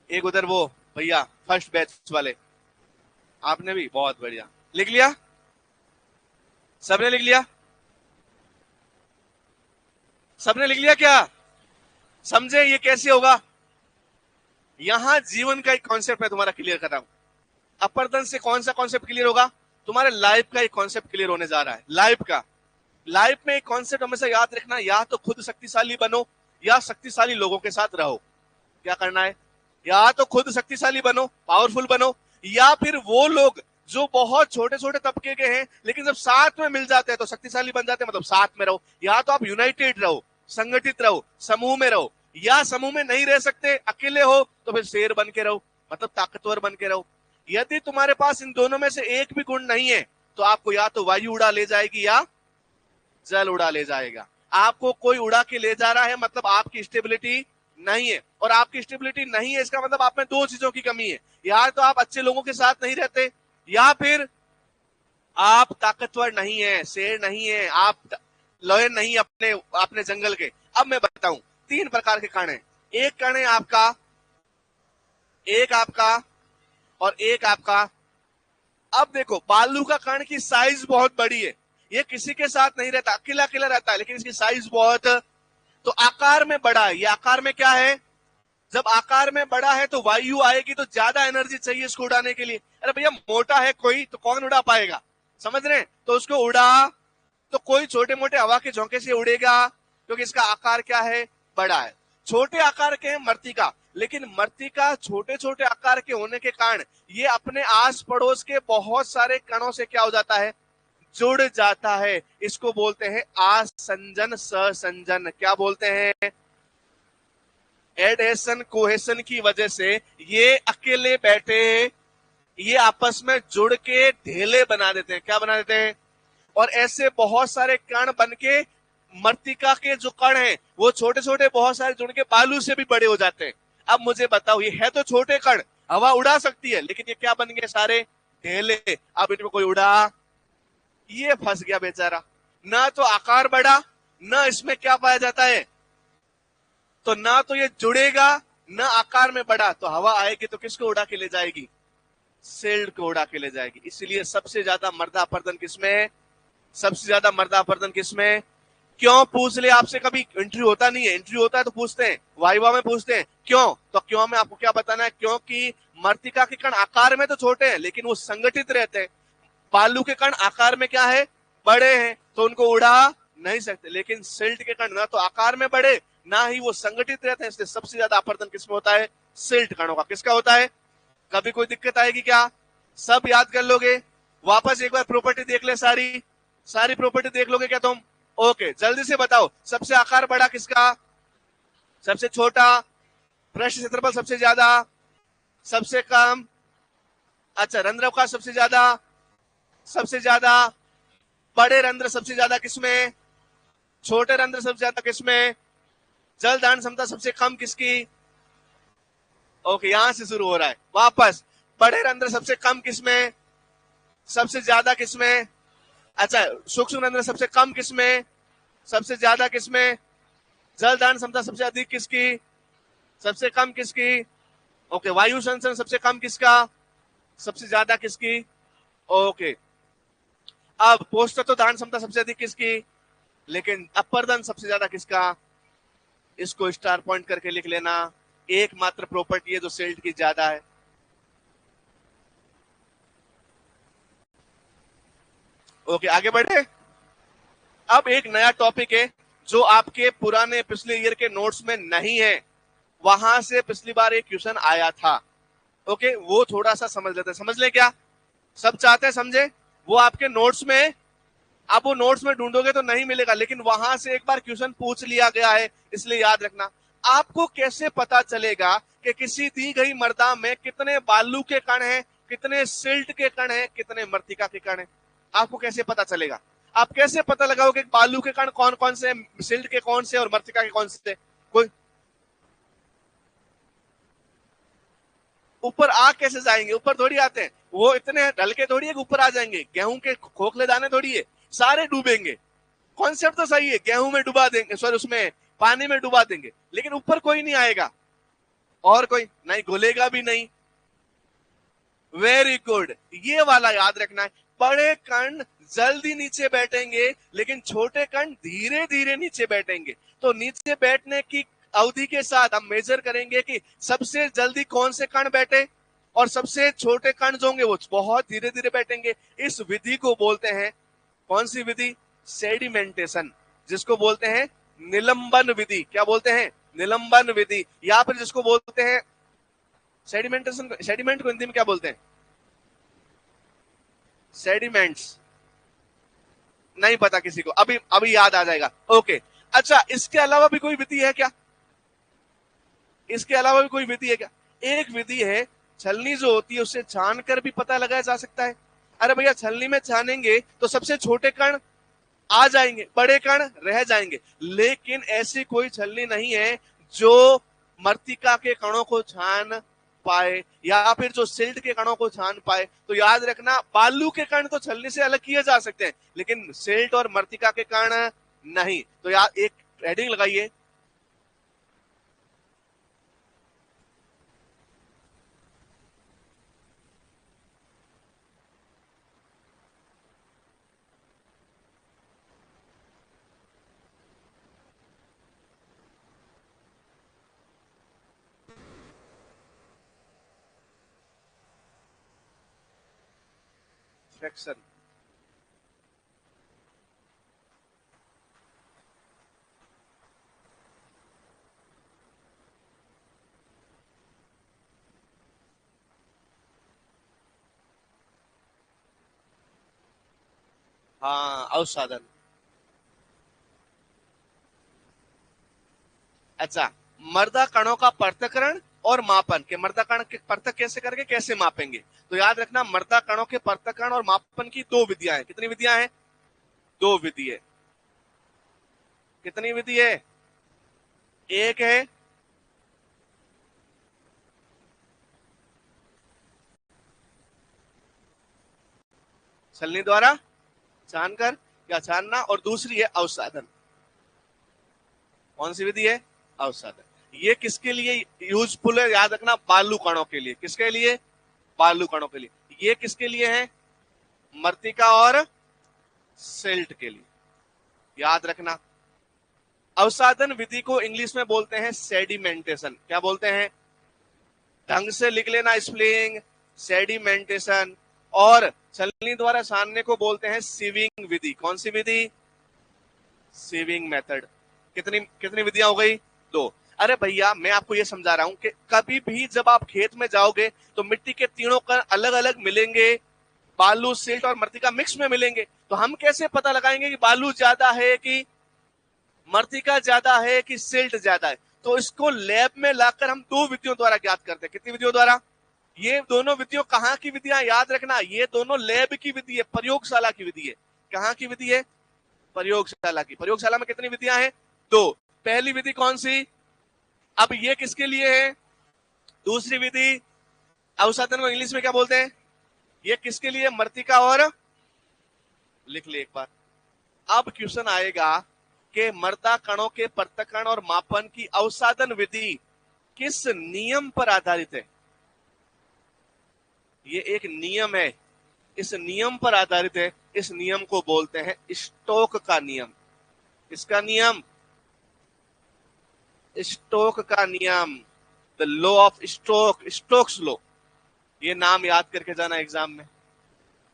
एक उधर वो भैया फर्स्ट बैच वाले, आपने भी बहुत बढ़िया लिख लिया। सबने लिख लिया? सबने लिख लिया क्या? समझे ये कैसे होगा? यहां जीवन का एक कॉन्सेप्ट मैं तुम्हारा क्लियर कर रहा हूं। अपरदन से कौन सा कॉन्सेप्ट क्लियर होगा? तुम्हारे लाइफ का एक कॉन्सेप्ट क्लियर होने जा रहा है। लाइफ का, लाइफ में एक कॉन्सेप्ट हमेशा याद रखना, या तो खुद शक्तिशाली बनो या शक्तिशाली लोगों के साथ रहो। क्या करना है? या तो खुद शक्तिशाली बनो, पावरफुल बनो, या फिर वो लोग जो बहुत छोटे छोटे तबके के हैं लेकिन जब साथ में मिल जाते हैं तो शक्तिशाली बन जाते हैं, मतलब साथ में रहो। या तो आप यूनाइटेड रहो, संगठित रहो, समूह में रहो, या समूह में नहीं रह सकते, अकेले हो तो फिर शेर बन के रहो, मतलब ताकतवर बन के रहो। यदि तुम्हारे पास इन दोनों में से एक भी गुण नहीं है तो आपको या तो वायु उड़ा ले जाएगी या जल उड़ा ले जाएगा। आपको कोई उड़ा के ले जा रहा है, मतलब आपकी स्टेबिलिटी नहीं है, और आपकी स्टेबिलिटी नहीं है इसका मतलब आप में दो चीजों की कमी है। या तो आप अच्छे लोगों के साथ नहीं रहते, या फिर आप ताकतवर नहीं है, शेर नहीं है, आप लॉयन नहीं अपने अपने जंगल के। अब मैं बताऊं, 3 प्रकार के कण हैं। एक कण है आपका, एक आपका और एक आपका। अब देखो, बालू का कण की साइज बहुत बड़ी है, ये किसी के साथ नहीं रहता, अकेला अकेला रहता है, लेकिन इसकी साइज बहुत, तो आकार में बड़ा है। ये आकार में क्या है? जब आकार में बड़ा है तो वायु आएगी तो ज्यादा एनर्जी चाहिए इसको उड़ाने के लिए। अरे भैया मोटा है कोई तो कौन उड़ा पाएगा? समझ रहे हैं? तो उसको उड़ा तो कोई छोटे मोटे हवा के झोंके से उड़ेगा, क्योंकि इसका आकार क्या है? बड़ा है। छोटे आकार के हैं मृतिका, लेकिन मृतिका छोटे छोटे आकार के होने के कारण ये अपने आस पड़ोस के बहुत सारे कणों से क्या हो जाता है? जुड़ जाता है। इसको बोलते हैं आसंजन सहसंजन। क्या बोलते हैं? एडहेशन कोहेशन की वजह से ये अकेले बैठे, ये आपस में जुड़ के ढेले बना देते हैं। क्या बना देते हैं? और ऐसे बहुत सारे कण बन के मृत्तिका के जो कण हैं वो छोटे छोटे बहुत सारे जुड़ के बालू से भी बड़े हो जाते हैं। अब मुझे बताओ, ये है तो छोटे कण, हवा उड़ा सकती है, लेकिन ये क्या बन गए सारे ढेले। अब इनमें कोई उड़ा, ये फंस गया बेचारा। ना तो आकार बढ़ा, ना इसमें क्या पाया जाता है, तो ना तो ये जुड़ेगा, ना आकार में बढ़ा, तो हवा आएगी तो किसको उड़ा के ले जाएगी, सेल्ड को उड़ा के ले जाएगी। इसलिए सबसे ज्यादा मर्दा अपरदन किसमें, सबसे ज्यादा मर्दा अपरदन किसमें। क्यों पूछ ले आपसे, कभी इंटरव्यू होता नहीं है, इंटरव्यू होता है तो पूछते हैं, वाइवा में पूछते हैं क्यों, तो क्यों में आपको क्या बताना है, क्योंकि मृत्तिका के कण आकार में तो छोटे हैं लेकिन वो संगठित रहते हैं। बालू के कण आकार में क्या है, बड़े हैं, तो उनको उड़ा नहीं सकते, लेकिन सिल्ट के कण ना तो आकार में बड़े, ना ही वो संगठित रहते हैं, इसलिए सबसे ज्यादा अपरदन किसमें होता है, सिल्ट कणों का। किसका होता है, कभी कोई दिक्कत आएगी क्या, सब याद कर लोगे, वापस एक बार प्रॉपर्टी देख ले, सारी सारी प्रॉपर्टी देख लोगे क्या तुम। ओके, जल्दी से बताओ, सबसे आकार बड़ा किसका, सबसे छोटा, पृष्ठ क्षेत्रफल सबसे ज्यादा, सबसे कम, अच्छा रंध्र का सबसे ज्यादा, सबसे ज्यादा, बड़े रंध्र सबसे ज्यादा किसमें, छोटे रंध्र सबसे ज्यादा किसमें, जल दान क्षमता सबसे कम किसकी। ओके, यहां से शुरू हो रहा है वापस, बड़े रंध्र सबसे कम किसमें, सबसे ज्यादा किसमें, अच्छा सूक्ष्म रंध्र सबसे कम किसमें, सबसे ज्यादा किसमें, जल दान क्षमता सबसे अधिक किसकी, सबसे कम किसकी। ओके, वायु संचरण सबसे कम किसका, सबसे ज्यादा किसकी। ओके, अब पोस्ट तो दान क्षमता सबसे अधिक किसकी, लेकिन अपरदन सबसे ज्यादा किसका। इसको स्टार पॉइंट करके लिख लेना, एकमात्र प्रॉपर्टी है जो सिल्ट की ज्यादा है। ओके, आगे बढ़े। अब एक नया टॉपिक है जो आपके पुराने पिछले ईयर के नोट्स में नहीं है, वहां से पिछली बार एक क्वेश्चन आया था। ओके, वो थोड़ा सा समझ लेते हैं, समझ ले क्या, सब चाहते हैं समझे, वो आपके नोट्स में, आप वो नोट्स में ढूंढोगे तो नहीं मिलेगा, लेकिन वहां से एक बार क्वेश्चन पूछ लिया गया है, इसलिए याद रखना। आपको कैसे पता चलेगा कि किसी दी गई मृदा में कितने बालू के कण हैं, कितने सिल्ट के कण हैं, कितने मृत्तिका के कण हैं, आपको कैसे पता चलेगा। आप कैसे पता लगाओगे बालू के कण कौन कौन से, सिल्ट के कौन से और मृत्तिका के कौन से। कोई ऊपर आ कैसे जाएंगे, ऊपर थोड़ी आते हैं, वो इतने हल्के थोड़ी है कि ऊपर आ जाएंगे, गेहूं के खोखले दाने थोड़ी है, सारे डूबेंगे। कॉन्सेप्ट तो सही है, गेहूं में डुबा देंगे, सॉरी उसमें पानी में डुबा देंगे, लेकिन ऊपर कोई नहीं आएगा, और कोई नहीं घुलेगा भी नहीं। वेरी गुड, ये वाला याद रखना है। बड़े कण जल्दी नीचे बैठेंगे, लेकिन छोटे कण धीरे धीरे नीचे बैठेंगे। तो नीचे बैठने की अवधि के साथ हम मेजर करेंगे कि सबसे जल्दी कौन से कण बैठे, और सबसे छोटे कण जो होंगे वो बहुत धीरे धीरे बैठेंगे। इस विधि को बोलते हैं, कौन सी विधि, सेडिमेंटेशन, जिसको बोलते हैं निलंबन विधि। क्या बोलते हैं, निलंबन विधि, या फिर जिसको बोलते हैं सेडिमेंटेशन। सेडिमेंट को हिंदी में क्या बोलते हैं, सेडिमेंट्स, नहीं पता किसी को, अभी अभी याद आ जाएगा। ओके, अच्छा इसके अलावा भी कोई विधि है क्या, इसके अलावा भी कोई विधि है क्या। एक विधि है, छलनी जो होती है उससे छान कर भी पता लगाया जा सकता है। अरे भैया छलनी में छानेंगे तो सबसे छोटे कण आ जाएंगे, बड़े कण रह जाएंगे, लेकिन ऐसी कोई छलनी नहीं है जो मृत्तिका के कणों को छान पाए, या फिर जो सिल्ट के कणों को छान पाए। तो याद रखना, बालू के कण तो छलनी से अलग किए जा सकते हैं, लेकिन सिल्ट और मृत्तिका के कण नहीं। तो यार एक हेडिंग लगाइए, फ्रैक्शन। हाँ, अवसादन। अच्छा, मृदा कणों का पृथक्करण और मापन, के मृदा कण के पृथक कैसे करके कैसे मापेंगे। तो याद रखना, मृदा कणों के पृथक्करण और मापन की दो विधियां हैं। कितनी विधियां हैं, दो विधि है। कितनी विधि है? एक है। छलनी द्वारा छानकर या छानना, और दूसरी है अवसादन। कौन सी विधि है? अवसादन। ये किसके लिए यूजफुल है? याद रखना, बालू कणों के लिए। किसके लिए? बालू कणों के लिए। ये किसके लिए है? मृत्तिका और सिल्ट के लिए। याद रखना। अवसादन विधि को इंग्लिश में बोलते हैं सेडिमेंटेशन। क्या बोलते हैं? ढंग से लिख लेना स्पेलिंग, सेडिमेंटेशन। और छलनी द्वारा छानने को बोलते हैं सीविंग विधि। कौन सी विधि? Sieving method. कितनी कितनी विधियां हो गई? दो। अरे भैया, मैं आपको ये समझा रहा हूं कि कभी भी जब आप खेत में जाओगे तो मिट्टी के तीनों कण अलग अलग मिलेंगे, बालू, सिल्ट और मृत्तिका मिक्स में मिलेंगे। तो हम कैसे पता लगाएंगे कि बालू ज्यादा है कि मृत्तिका ज्यादा है कि सिल्ट ज्यादा है? तो इसको लैब में लाकर हम दो विधियों द्वारा ज्ञात करते हैं। कितनी विधियों द्वारा? ये दोनों विधियों कहाँ की विधियां? याद रखना, ये दोनों लैब की विधि है, प्रयोगशाला की विधि है। कहाँ की विधि है? प्रयोगशाला की। प्रयोगशाला में कितनी विधियां हैं? दो। पहली विधि कौन सी? अब ये किसके लिए है? दूसरी विधि अवसादन को इंग्लिश में क्या बोलते हैं? ये किसके लिए? मृत्तिका और, लिख ले एक बार। अब क्वेश्चन आएगा कि मृदा कणों के पृथक्करण और मापन की अवसादन विधि किस नियम पर आधारित है? ये एक नियम है, इस नियम पर आधारित है। इस नियम को बोलते हैं स्टोक का नियम। इसका नियम? स्टोक का नियम, the law of Stoke, Stokes law. ये नाम याद करके जाना एग्जाम में।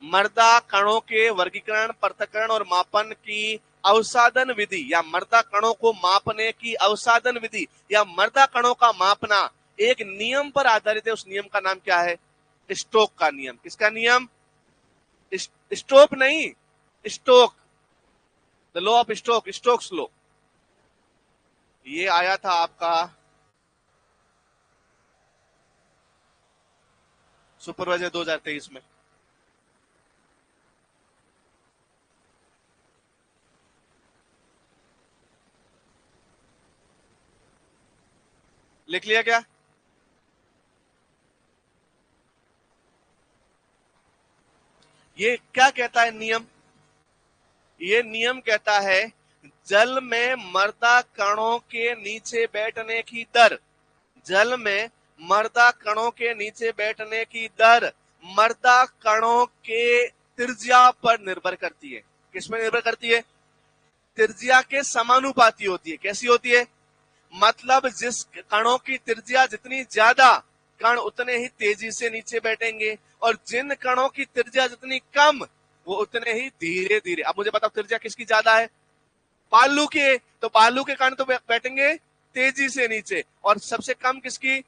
मृदा कणों के वर्गीकरण, पृथक्करण और मापन की अवसादन विधि, या मृदा कणों को मापने की अवसादन विधि, या मृदा कणों का मापना एक नियम पर आधारित है। उस नियम का नाम क्या है? स्टोक का नियम। किसका नियम? स्टोक नहीं, Stoke, the law of Stoke, Stokes law. ये आया था आपका सुपरवाइजर 2023 में। लिख लिया क्या? ये क्या कहता है नियम? ये नियम कहता है जल में मृदा कणों के नीचे बैठने की दर, जल में मृदा कणों के नीचे बैठने की दर मृदा कणों के त्रिज्या पर निर्भर करती है। किसमें निर्भर करती है? त्रिज्या के समानुपाती होती है। कैसी होती है? मतलब जिस कणों की त्रिज्या जितनी ज्यादा, कण उतने ही तेजी से नीचे बैठेंगे, और जिन कणों की त्रिज्या जितनी कम, वो उतने ही धीरे धीरे। अब मुझे बताओ त्रिज्या किसकी ज्यादा है? बालू के, तो बालू के कण तो बैठेंगे तेजी से नीचे, और सबसे कम किसकी?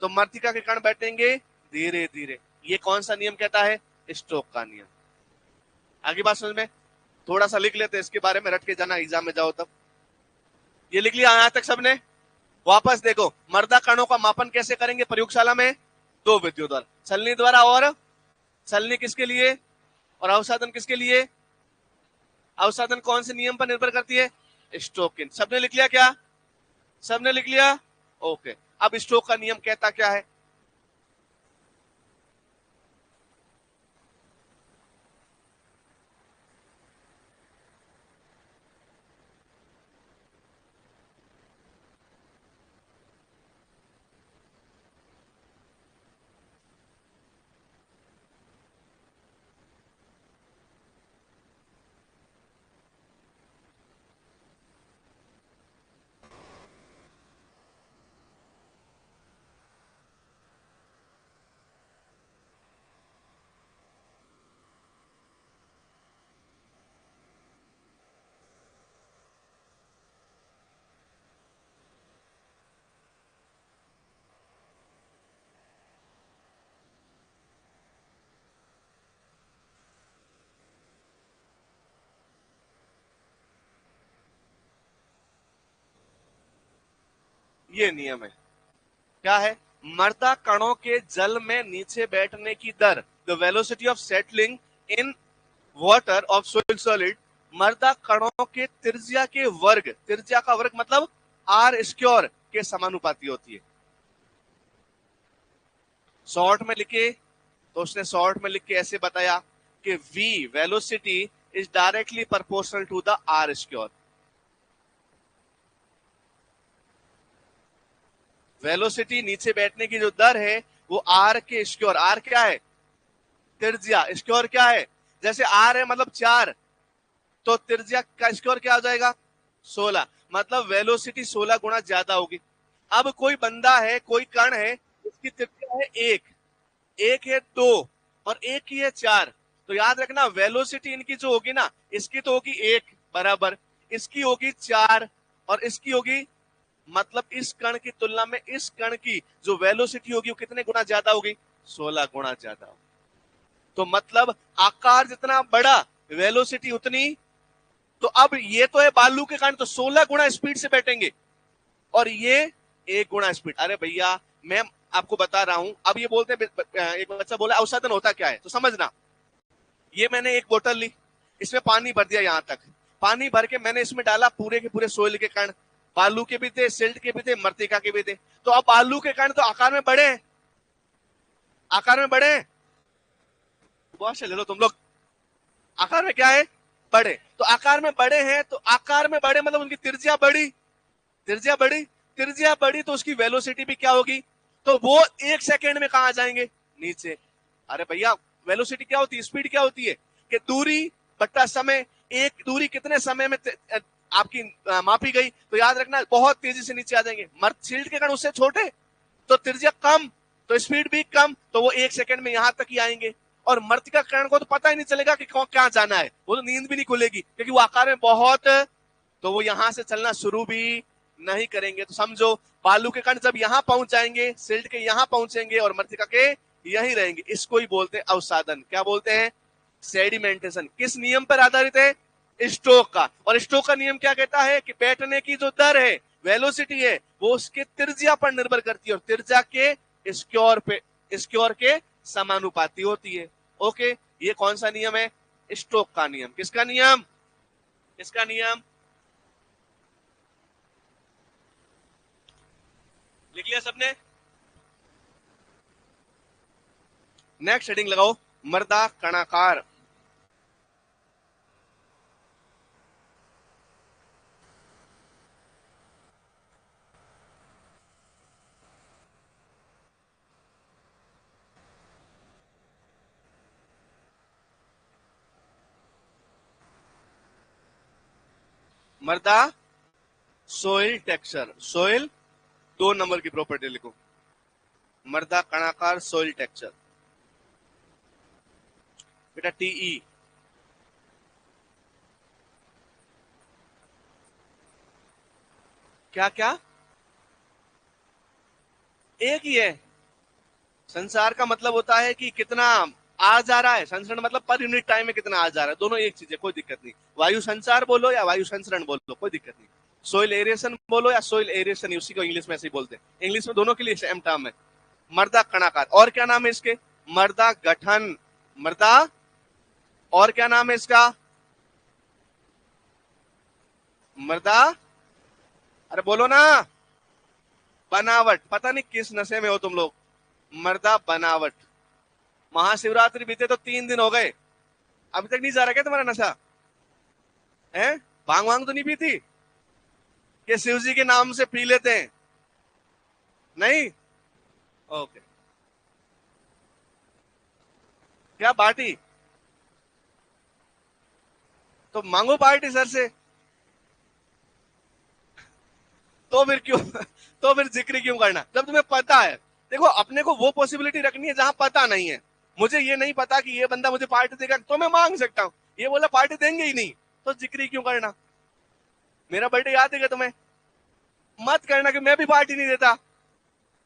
तो मृत्तिका के कण बैठेंगे धीरे धीरे। ये कौन सा नियम कहता है? स्टोक का नियम। आगे बात समझ में? थोड़ा सा लिख लेते हैं इसके बारे में, रट के जाना एग्जाम में जाओ तब। ये लिख लिया यहां तक सबने? वापस देखो, मृदा कणों का मापन कैसे करेंगे प्रयोगशाला में? दो विधियों द्वारा, छलनी द्वारा। और छलनी किसके लिए और अवसादन किसके लिए? अवसादन कौन से नियम पर निर्भर करती है? स्टोक। सबने लिख लिया क्या? सबने लिख लिया? ओके। अब स्टोक का नियम कहता क्या है? ये नियम है। क्या है? मृदा कणों के जल में नीचे बैठने की दर, the velocity of settling in water of soil solid मर्दा कणों के त्रिज्या के वर्ग, त्रिज्या का वर्ग मतलब आर स्क्वायर के समानुपाती होती है। शॉर्ट में लिखे तो उसने शॉर्ट में लिख के ऐसे बताया कि v velocity is directly proportional to the R square. Velocity नीचे बैठने की जो दर है वो आर के स्क्वायर, आर क्या है त्रिज्या, स्क्वायर क्या है, जैसे आर है मतलब 4, तो त्रिज्या का स्क्वायर क्या हो जाएगा 16, मतलब वेलोसिटी 16 गुना ज्यादा होगी। अब कोई बंदा है, कोई कण है, इसकी त्रिज्या है 1, एक है 2 और एक ही है 4, तो याद रखना वेलोसिटी इनकी जो होगी ना, इसकी तो होगी 1 बराबर, इसकी होगी 4 और इसकी होगी, मतलब इस कण की तुलना में इस कण की जो वेलोसिटी होगी वो कितने गुना ज्यादा होगी 16 गुना ज्यादा होगी। तो मतलब आकार जितना बड़ा वेलोसिटी उतनी, तो अब ये तो है बालू के कारण तो 16 गुना स्पीड से बैठेंगे और ये 1 गुना स्पीड। अरे भैया मैं आपको बता रहा हूं, अब ये बोलते हैं, एक बच्चा बोला अवसादन होता क्या है, तो समझना, ये मैंने एक बोतल ली, इसमें पानी भर दिया, यहां तक पानी भर के मैंने इसमें डाला पूरे के पूरे सोइल के कण, बालू के भी थे, सिल्ट के भी थे, मृतिका के भी थे, तो अब बालू के कण तो आकार में बड़े हैं, आकार में बड़े हैं, बहुत ले लो तुम लोग, आकार में क्या है बड़े, तो आकार में बड़े हैं, तो आकार में बड़े मतलब उनकी त्रिज्या बड़ी, त्रिज्या बड़ी, त्रिज्या बड़ी तो उसकी वेलोसिटी भी क्या होगी, तो वो 1 सेकेंड में कहां जाएंगे नीचे। अरे भैया वेलोसिटी क्या होती है, स्पीड क्या होती है कि दूरी बट्टा समय, एक दूरी कितने समय में आपकी मापी गई, तो याद रखना बहुत तेजी से नीचे आ जाएंगे। शील्ड के कारण उससे छोटे तो त्रिज्या कम तो स्पीड भी कम, तो वो 1 सेकेंड में यहां तक ही आएंगे। और मृतिका कण को तो पता ही नहीं चलेगा कि क्या जाना है, वो तो नींद भी नहीं खुलेगी क्योंकि वो आकार में बहुत, तो वो यहां से चलना शुरू भी नहीं करेंगे। तो समझो बालू के कण जब यहां पहुंच जाएंगे, सिल्ट के यहां पहुंचेंगे और मृतिका के यहीं रहेंगे, इसको ही बोलते हैं अवसादन। क्या बोलते हैं, सेडिमेंटेशन। किस नियम पर आधारित है, स्टोक का। और स्टोक का नियम क्या कहता है कि बैठने की जो दर है, वेलोसिटी है, वो उसके त्रिज्या पर निर्भर करती है और त्रिज्या के स्क्वायर पे, स्क्वायर के समानुपाती होती है। ओके, ये कौन सा नियम है, स्टोक का नियम। किसका नियम, किसका नियम, लिख लिया सबने। नेक्स्ट हेडिंग लगाओ, मर्दा कणाकार। मर्दा सोइल टेक्सचर, सोइल 2 नंबर की प्रॉपर्टी लिखो, मर्दा कणाकार सोइल टेक्सचर, बेटा टीई। क्या क्या, एक ही है। संसार का मतलब होता है कि कितना आ जा रहा है, संसरण मतलब पर यूनिट टाइम में कितना आ जा रहा है, दोनों एक चीज है, कोई दिक्कत नहीं। वायु संचार बोलो या वायु संसरण बोलो, कोई दिक्कत नहीं। सोइल एरिएशन बोलो या सोइल एरिएशन, उसी को इंग्लिश में ऐसे ही बोलते हैं, इंग्लिश में दोनों के लिए सेम टर्म है। मर्दा कणाकार, और क्या नाम है इसके, मर्दा गठन, मर्दा, और क्या नाम है इसका, मर्दा, अरे बोलो ना, बनावट। पता नहीं किस नशे में हो तुम लोग, मर्दा बनावट। महाशिवरात्रि बीते तो 3 दिन हो गए, अभी तक नहीं जा रहा क्या तुम्हारा नशा है, भांग वांग तो नहीं पीती कि शिव जी के नाम से पी लेते हैं, नहीं, ओके। क्या पार्टी, तो मांगो पार्टी सर से, तो फिर क्यों तो फिर जिक्र क्यों करना जब तुम्हें पता है। देखो अपने को वो पॉसिबिलिटी रखनी है जहां पता नहीं है, मुझे ये नहीं पता कि ये बंदा मुझे पार्टी देगा तो मैं मांग सकता हूं, ये बोला पार्टी देंगे ही नहीं तो जिक्र क्यों करना। मेरा बर्थडे याद है क्या तुम्हें, मत करना कि मैं भी पार्टी नहीं देता,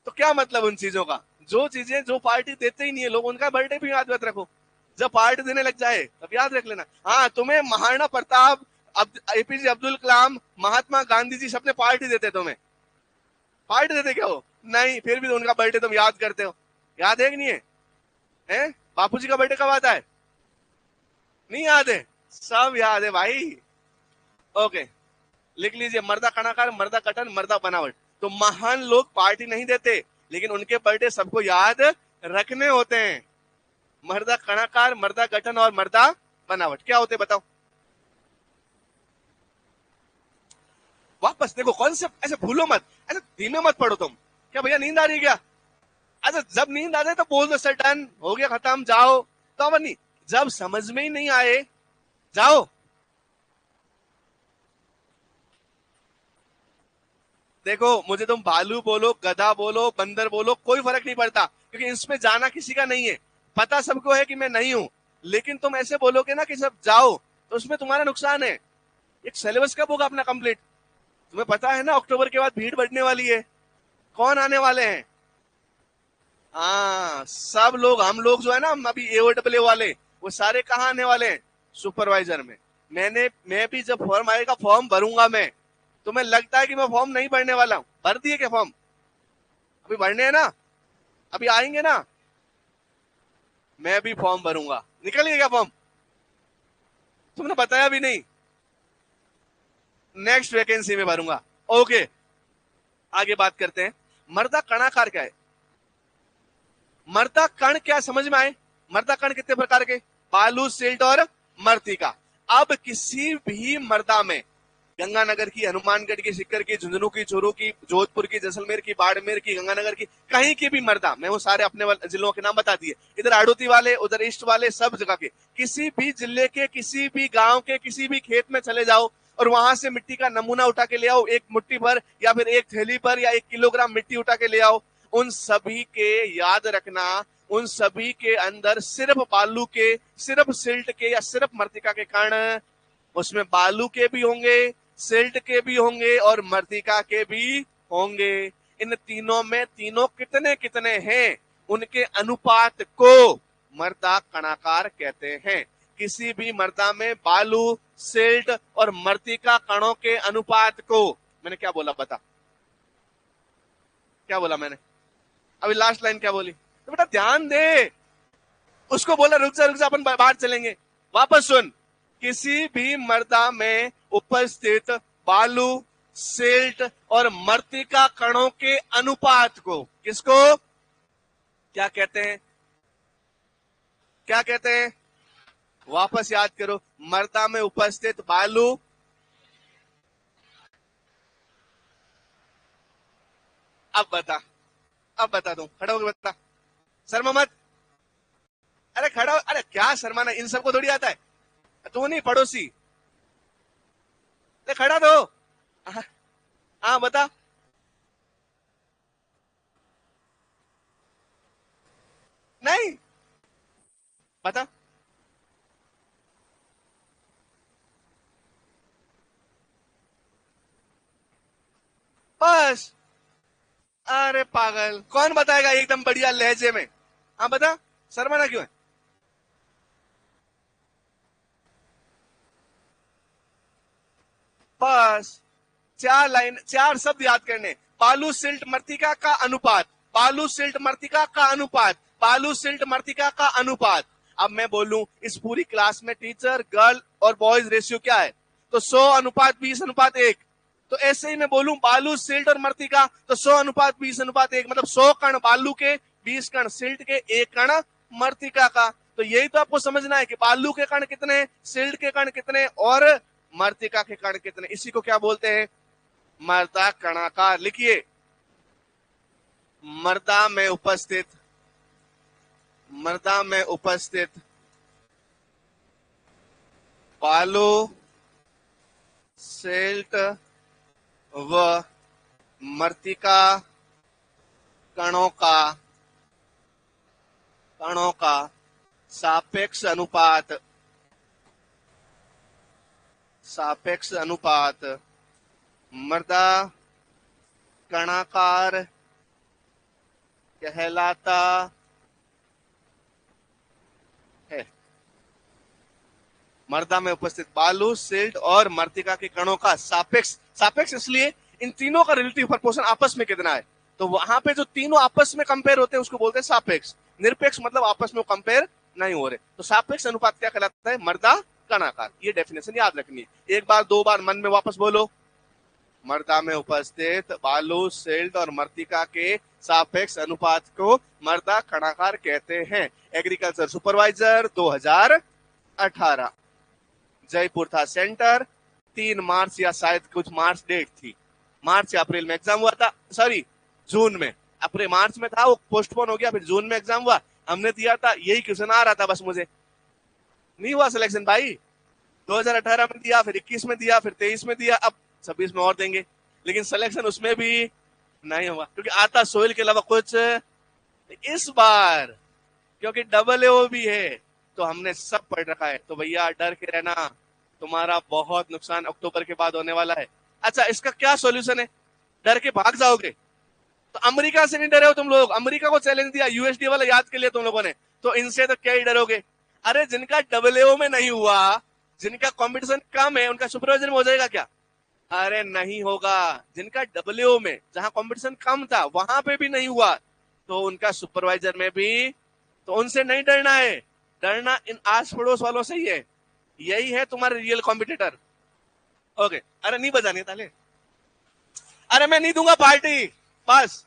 तो क्या मतलब उन चीजों का, जो चीजें जो पार्टी देते ही नहीं है लोग, उनका बर्थडे भी याद मत रखो, जब पार्टी देने लग जाए तब याद रख लेना। हाँ तुम्हें महाराणा प्रताप, एपीजे अब्दुल कलाम, महात्मा गांधी जी सबने पार्टी देते, तुम्हें पार्टी देते क्या हो, नहीं, फिर भी तो उनका बर्थडे तुम याद करते हो, याद है कि नहीं है, हैं? बापू जी का बर्थडे कब आता है, नहीं याद है, सब याद है भाई। ओके, लिख लीजिए, मर्दा कणाकार, मर्दा कटन, मर्दा बनावट। तो महान लोग पार्टी नहीं देते, लेकिन उनके बर्थडे सबको याद रखने होते हैं। मर्दा कणाकार, मर्दा गठन और मर्दा बनावट क्या होते बताओ? वापस देखो कॉन्सेप्ट, ऐसे भूलो मत, ऐसे धीमे मत पढ़ो तुम। क्या भैया नींद आ रही है क्या? अच्छा, जब नींद आ जाए तो बोल दो सर डन हो गया खत्म जाओ। तो अब नहीं, जब समझ में ही नहीं आए जाओ। देखो मुझे तुम भालू बोलो, गधा बोलो, बंदर बोलो, कोई फर्क नहीं पड़ता, क्योंकि इसमें जाना किसी का नहीं है। पता सबको है कि मैं नहीं हूं, लेकिन तुम ऐसे बोलोगे ना कि सब जाओ, तो उसमें तुम्हारा नुकसान है। एक सिलेबस कब होगा अपना कंप्लीट? तुम्हें पता है ना अक्टूबर के बाद भीड़ बढ़ने वाली है। कौन आने वाले हैं? हाँ, सब लोग, हम लोग जो है ना, हम अभी AOAA वाले, वो सारे कहाँ आने वाले हैं? सुपरवाइजर में। मैं भी जब फॉर्म आएगा फॉर्म भरूंगा मैं। तुम्हें लगता है कि मैं फॉर्म नहीं भरने वाला हूं? भर दिए क्या फॉर्म? अभी भरने हैं ना, अभी आएंगे ना। मैं भी फॉर्म भरूंगा, निकल गया फॉर्म? तुमने बताया भी नहीं। नेक्स्ट वैकेंसी में भरूंगा। ओके, आगे बात करते हैं। मर्दा कणाकार क्या है? मर्दा कण क्या समझ में आए? मर्दा कण कितने प्रकार के? बालू, सिल्ट और मर्तिका। अब किसी भी मर्दा में, गंगानगर की, हनुमानगढ़ की, सिक्कर की, झुंझुनू की, चूरू की, जोधपुर की, जैसलमेर की, बाड़मेर की, गंगानगर की, कहीं की भी मर्दा, मैं वो सारे अपने जिलों के नाम बता दिए, इधर आड़ूती वाले, उधर ईस्ट वाले, सब जगह के, किसी भी जिले के, किसी भी गांव के, किसी भी खेत में चले जाओ और वहां से मिट्टी का नमूना उठा के ले आओ, एक मुट्ठी भर या फिर एक थैली भर या 1 किलोग्राम मिट्टी उठा के ले आओ। उन सभी के, याद रखना, उन सभी के अंदर सिर्फ बालू के, सिर्फ सिल्ट के या सिर्फ मर्तिका के कण, उसमें बालू के भी होंगे, सिल्ट के भी होंगे और मर्तिका के भी होंगे। इन तीनों में तीनों कितने कितने हैं, उनके अनुपात को मर्दा कणाकार कहते हैं। किसी भी मर्दा में बालू, सिल्ट और मर्तिका कणों के अनुपात को, मैंने क्या बोला बता? क्या बोला मैंने? अभी लास्ट लाइन क्या बोली? तो बेटा ध्यान दे, उसको बोला रुक जा अपन बाहर चलेंगे। वापस सुन, किसी भी मर्दा में उपस्थित बालू, सिल्ट और मर्तिका कणों के अनुपात को, किसको क्या कहते हैं? क्या कहते हैं? वापस याद करो, मर्दा में उपस्थित बालू, अब बता, अब बता दूं, खड़ा होकर बता, शर्मा मत। अरे खड़ा, अरे क्या शर्माना, इन सबको थोड़ी आता है। तू नहीं पड़ोसी, खड़ा दो। हाँ बता। नहीं बता। बस। अरे पागल, कौन बताएगा एकदम बढ़िया लहजे में? हाँ बता, शर्माना क्यों है? बस, 4 लाइन, 4 शब्द याद करने। बालू, सिल्ट, मर्तिका का अनुपात, बालू, सिल्ट, मर्तिका का अनुपात, बालू, सिल्ट, मर्तिका का अनुपात। अब मैं बोलूं इस पूरी क्लास में टीचर, गर्ल और बॉयज रेशियो क्या है, तो 100:20:1। तो ऐसे ही मैं बोलूं बालू, सिल्ट और मर्तिका, तो 100:20:1, मतलब 100 कण बालू के, 20 कण सिल्ट के, 1 कण मर्तिका का। तो यही तो आपको समझना है कि बालू के कण कितने, सिल्ट के कण कितने और मर्तिका के कण कितने। इसी को क्या बोलते हैं? मर्दा कणाकार। लिखिए, मर्दा में उपस्थित, मर्दा में उपस्थित बालू, सिल्ट व मर्तिका कणों का, कणों का सापेक्ष अनुपात, सापेक्ष अनुपात मर्दा कणाकार कहलाता है। मर्दा में उपस्थित बालू, सिल्ट और मर्तिका के कणों का सापेक्ष, सापेक्ष इसलिए इन तीनों का रिलेटिव प्रोपोर्शन आपस में कितना है, तो वहां पे जो तीनों आपस में कंपेयर होते हैं उसको बोलते हैं सापेक्ष। निरपेक्ष मतलब आपस में कंपेयर नहीं हो रहे। तो सापेक्ष अनुपात क्या कहलाता है? मर्दा कणाकार। ये डेफिनेशन याद रखनी है। एक बार दो बार मन में वापस बोलो। मृदा में उपस्थित बालू, सिल्ट और मृत्तिका के सापेक्ष अनुपात को मृदा कणाकार कहते हैं। एग्रीकल्चर सुपरवाइजर 2018, जयपुर था सेंटर। 3 मार्च या शायद कुछ मार्च डेट थी, मार्च या अप्रैल में एग्जाम हुआ था, सॉरी जून में, अप्रैल मार्च में था, वो पोस्टपोन हो गया, फिर जून में एग्जाम हुआ, हमने दिया था, यही क्वेश्चन आ रहा था बस। मुझे नहीं हुआ सिलेक्शन भाई। 2018 में दिया, फिर 21 में दिया, फिर 23 में दिया, अब 26 में और देंगे, लेकिन सिलेक्शन उसमें भी नहीं हुआ क्योंकि आता सोइल के अलावा कुछ। इस बार क्योंकि AAO भी है तो हमने सब पढ़ रखा है, तो भैया डर के रहना, तुम्हारा बहुत नुकसान अक्टूबर के बाद होने वाला है। अच्छा, इसका क्या सॉल्यूशन है? डर के भाग जाओगे तो अमेरिका से नहीं डरे हो तुम लोग, अमेरिका को चैलेंज दिया, USD वाला याद के लिए तुम लोगों ने, तो इनसे तो क्या ही डरोगे। अरे जिनका AAO में नहीं हुआ, जिनका कंपटीशन कम है, उनका सुपरवाइजर में हो जाएगा क्या? अरे नहीं होगा। जिनका AAO में जहां कंपटीशन कम था वहां पे भी नहीं हुआ, तो उनका सुपरवाइजर में भी, तो उनसे नहीं डरना है, डरना इन आस पड़ोस वालों से ही है। यही है तुम्हारे रियल कॉम्पिटिटर। ओके, अरे नहीं बजाने ताले, अरे मैं नहीं दूंगा पार्टी, बस।